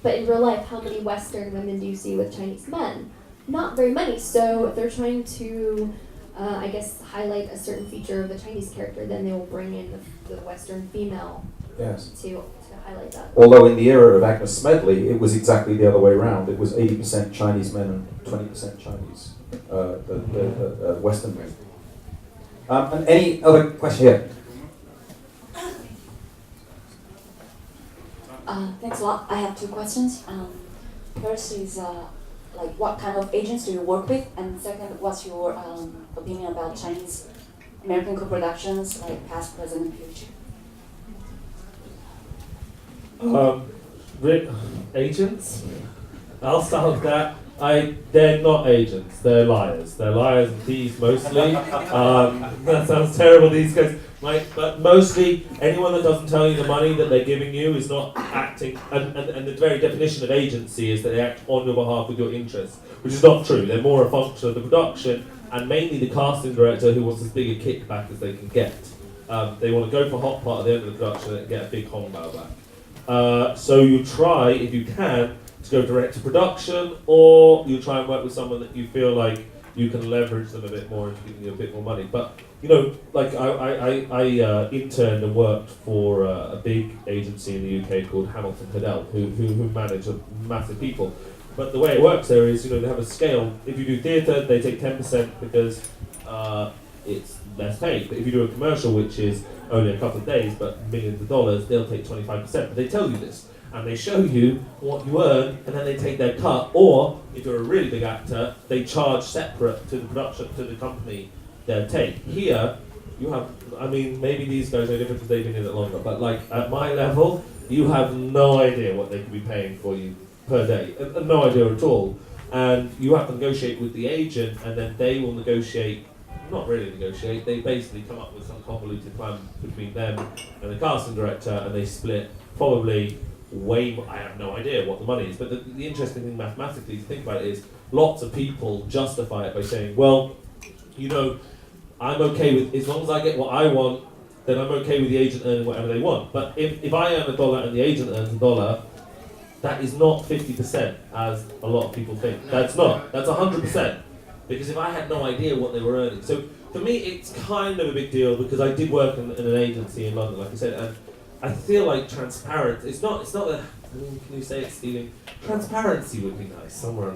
But in real life, how many Western women do you see with Chinese men? Not very many. So if they're trying to, I guess, highlight a certain feature of the Chinese character, then they will bring in the Western female Yes. to highlight that. Although in the era of Agnes Smedley, it was exactly the other way around. It was 80% Chinese men and 20% Chinese, the Western men. And any other question here? Thanks a lot. I have two questions. First is like what kind of agents do you work with, and second, what's your opinion about Chinese American co-productions, like past, present, and future? Agents? I'll start with that. They're not agents, they're liars. They're liars and thieves mostly. That sounds terrible, these guys. But mostly, anyone that doesn't tell you the money that they're giving you is not acting, and the very definition of agency is that they act on your behalf with your interests, which is not true. They're more a function of the production, and mainly the casting director who wants as big a kickback as they can get. They want to go for hot part at the end of the production and get a big hongbao back. So you try, if you can, to go direct to production, or you try and work with someone that you feel like you can leverage them a bit more into giving you a bit more money. But like I interned and worked for a big agency in the UK called Hamilton Hiddell, who manage massive people. But the way it works there is, they have a scale. If you do theatre, they take 10% because it's less paid. But if you do a commercial, which is only a couple of days but millions of dollars, they'll take 25%. But they tell you this, and they show you what you earn, and then they take their cut. Or if you're a really big actor, they charge separate to the production, to the company, their take. Here, you have, maybe these guys are different because they've been in it longer, but like at my level, you have no idea what they could be paying for you per day. No idea at all. And you have to negotiate with the agent, and then they will negotiate. Not really negotiate, they basically come up with some convoluted plan between them and the casting director, and they split probably way more. I have no idea what the money is, but the interesting thing mathematically to think about it is lots of people justify it by saying, well, I'm okay with, as long as I get what I want, then I'm okay with the agent earning whatever they want. But if I earn $1 and the agent earns $1, that is not 50%, as a lot of people think. That's not. That's 100%. Because if I had no idea what they were earning. So for me, it's kind of a big deal because I did work in an agency in London, like I said, and I feel like transparent. It's not can you say it's stealing? Transparency would be nice, somewhere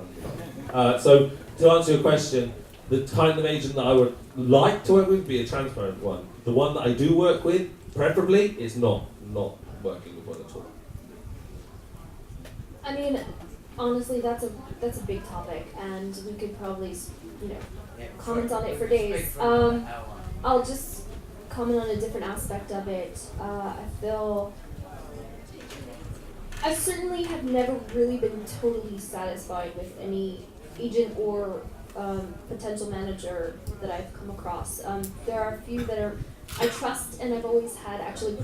along. So to answer your question, the kind of agent that I would like to work with would be a transparent one. The one that I do work with, preferably, is not working with one at all. Honestly, that's a big topic, and we could probably, comment on it for days. I'll just comment on a different aspect of it. I certainly have never really been totally satisfied with any agent or potential manager that I've come across. There are a few that I trust, and I've always had actually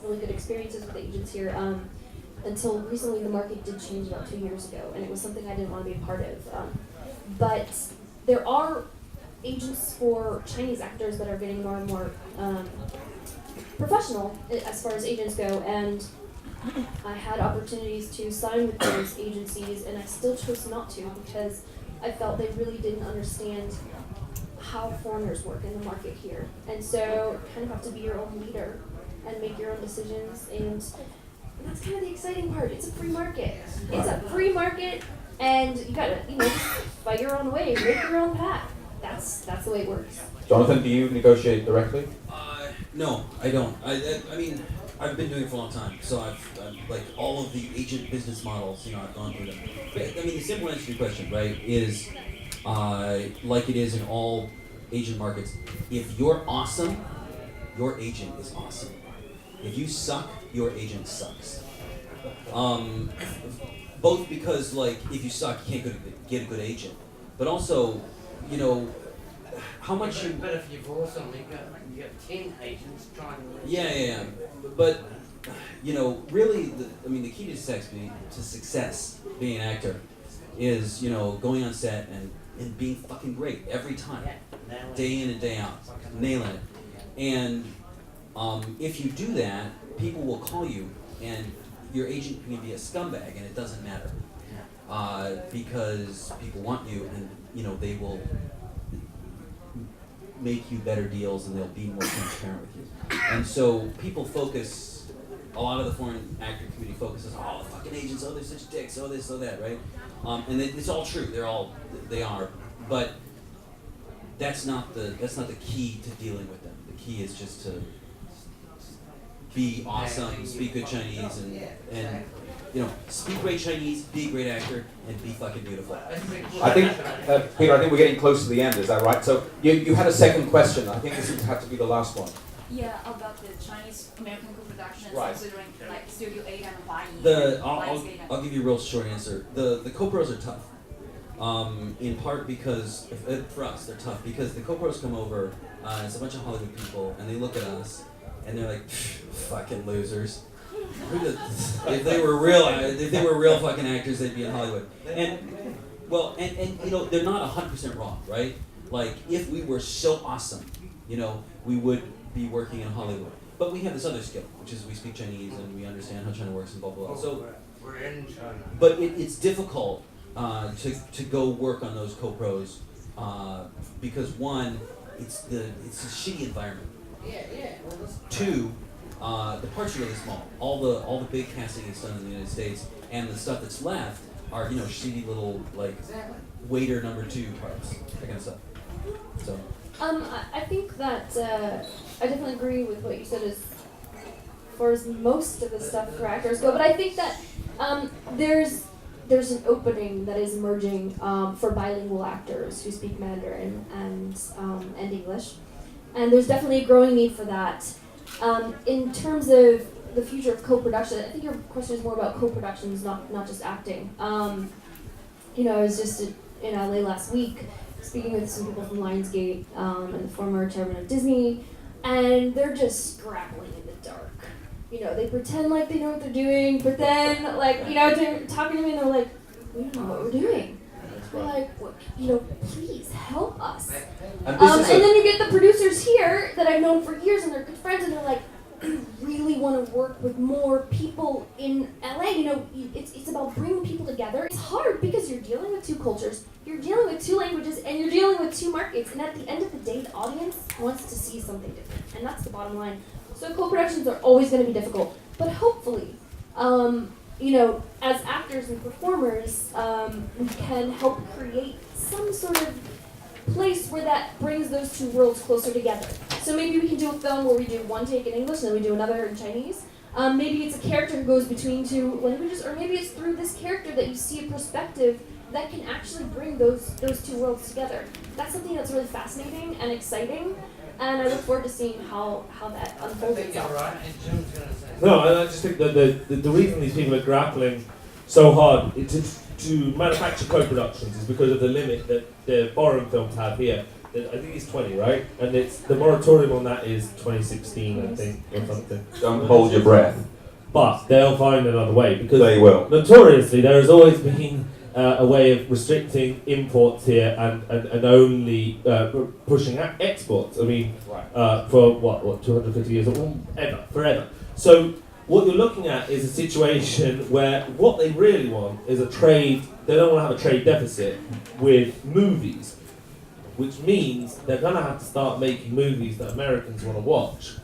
really good experiences with agents here. Until recently, the market did change about 2 years ago, and it was something I didn't want to be a part of. But there are agents for Chinese actors that are getting more and more professional as far as agents go, and I had opportunities to sign with those agencies, and I still chose not to because I felt they really didn't understand how foreigners work in the market here. And so you kind of have to be your own leader and make your own decisions, and that's kind of the exciting part. It's a free market. It's a free market, and you gotta, fight your own way, make your own path. That's the way it works. Jonathan, do you negotiate directly? No, I don't. I mean, I've been doing it for a long time, so I've like all of the agent business models, I've gone through them. But, I mean, the simple answer to your question, right, is like it is in all agent markets. If you're awesome, your agent is awesome. If you suck, your agent sucks. Both because, like, if you suck, you can't get a good agent, but also, how much you. But if you've also you got 10 agents trying to. Yeah. But really, the key to success being an actor is going on set and being fucking great every time, day in and day out, nailing it. And if you do that, people will call you, and your agent can be a scumbag, and it doesn't matter because people want you, and they will make you better deals, and they'll be more transparent with you. And so people focus, a lot of the foreign actor community focuses, the fucking agents, they're such dicks, this, that, right? And it's all true. They are, but that's not the key to dealing with them. The key is just to be awesome, speak good Chinese, and speak great Chinese, be a great actor, and be fucking beautiful. I think, Peter, we're getting close to the end, is that right? So you had a second question. I think this would have to be the last one. Yeah, about the Chinese American co-productions, Right. considering like Studio 8 and Hawaii. I'll give you a real short answer. The co-pros are tough. In part because, for us, they're tough because the co-pros come over, it's a bunch of Hollywood people, and they look at us, and they're like, fucking losers. If they were real fucking actors, they'd be in Hollywood. And they're not 100% wrong, right? Like, if we were so awesome, we would be working in Hollywood. But we have this other skill, which is we speak Chinese and we understand how China works and blah, blah, blah. So we're in China. But it's difficult to go work on those co-pros because one, it's a shitty environment. Yeah. Two, the parts are really small. All the big casting is done in the United States, and the stuff that's left are shitty little waiter number 2 parts, that kind of stuff. So. I think that I definitely agree with what you said as far as most of the stuff for actors go, but I think that there's an opening that is emerging for bilingual actors who speak Mandarin and English, and there's definitely a growing need for that. In terms of the future of co-production, I think your question is more about co-productions, not just acting. I was just in LA last week speaking with some people from Lionsgate and the former chairman of Disney, and they're just scrabbling in the dark. They pretend like they know what they're doing, but then, they're talking to me and they're like, we don't know what we're doing. We're like, please help us. And then you get the producers here that I've known for years and they're good friends, and they're like, I really want to work with more people in LA. It's about bringing people together. It's hard because you're dealing with 2 cultures, you're dealing with 2 languages, and you're dealing with 2 markets. And at the end of the day, the audience wants to see something different, and that's the bottom line. So co-productions are always going to be difficult, but hopefully, as actors and performers, we can help create some sort of place where that brings those 2 worlds closer together. So maybe we can do a film where we do one take in English and then we do another in Chinese. Maybe it's a character who goes between 2 languages, or maybe it's through this character that you see a perspective that can actually bring those 2 worlds together. That's something that's really fascinating and exciting, and I look forward to seeing how that unfolds itself. No, I just think that the reason these people are grappling so hard to manufacture co-productions is because of the limit that the foreign films have here. I think it's 20, right? And the moratorium on that is 2016, I think, or something. Don't hold your breath. But they'll find another way, because they will. Notoriously, there has always been a way of restricting imports here and only pushing exports. I mean, for what 250 years or forever. So what you're looking at is a situation where what they really want is a trade. They don't want to have a trade deficit with movies, which means they're going to have to start making movies that Americans want to watch,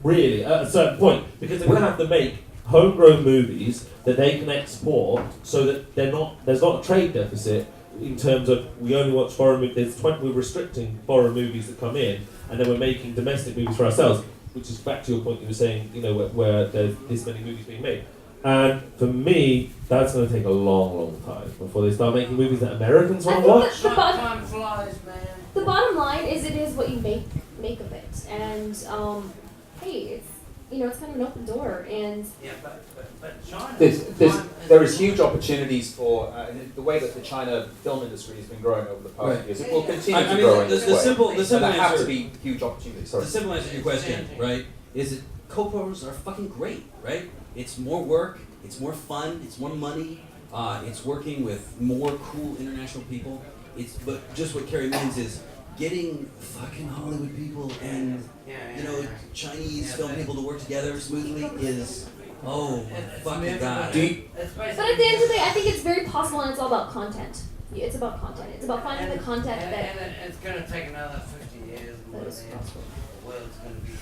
really, at a certain point, because they're going to have to make homegrown movies that they can export, so that there's not a trade deficit in terms of we only watch foreign movies. We're restricting foreign movies that come in, and then we're making domestic movies for ourselves. which is back to your point you were saying, you know, where there's this many movies being made. And for me, that's going to take a long, long time before they start making movies that Americans want to watch. Time flies, man. The bottom line is it is what you make of it, and hey, it's it's kind of an open door, and yeah, but China. There is huge opportunities for the way that the China film industry has been growing over the past years. It will continue to grow in this way. The simple there have answer, to be huge opportunities. Sorry. The simple answer to your question, right, is that co-pros are fucking great, right? It's more work, it's more fun, it's more money, it's working with more cool international people. But just what Carrie means is getting fucking Hollywood people and Chinese film people to work together smoothly is fucking god. but at the end of the day, I think it's very possible, and it's all about content. It's about content. It's about finding the content that. And it's going to take another 50 years. That is possible. The world's going to be.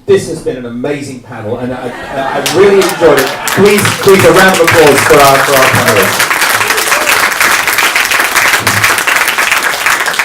This has been an amazing panel, and I really enjoyed it. Please, a round of applause for our panelists.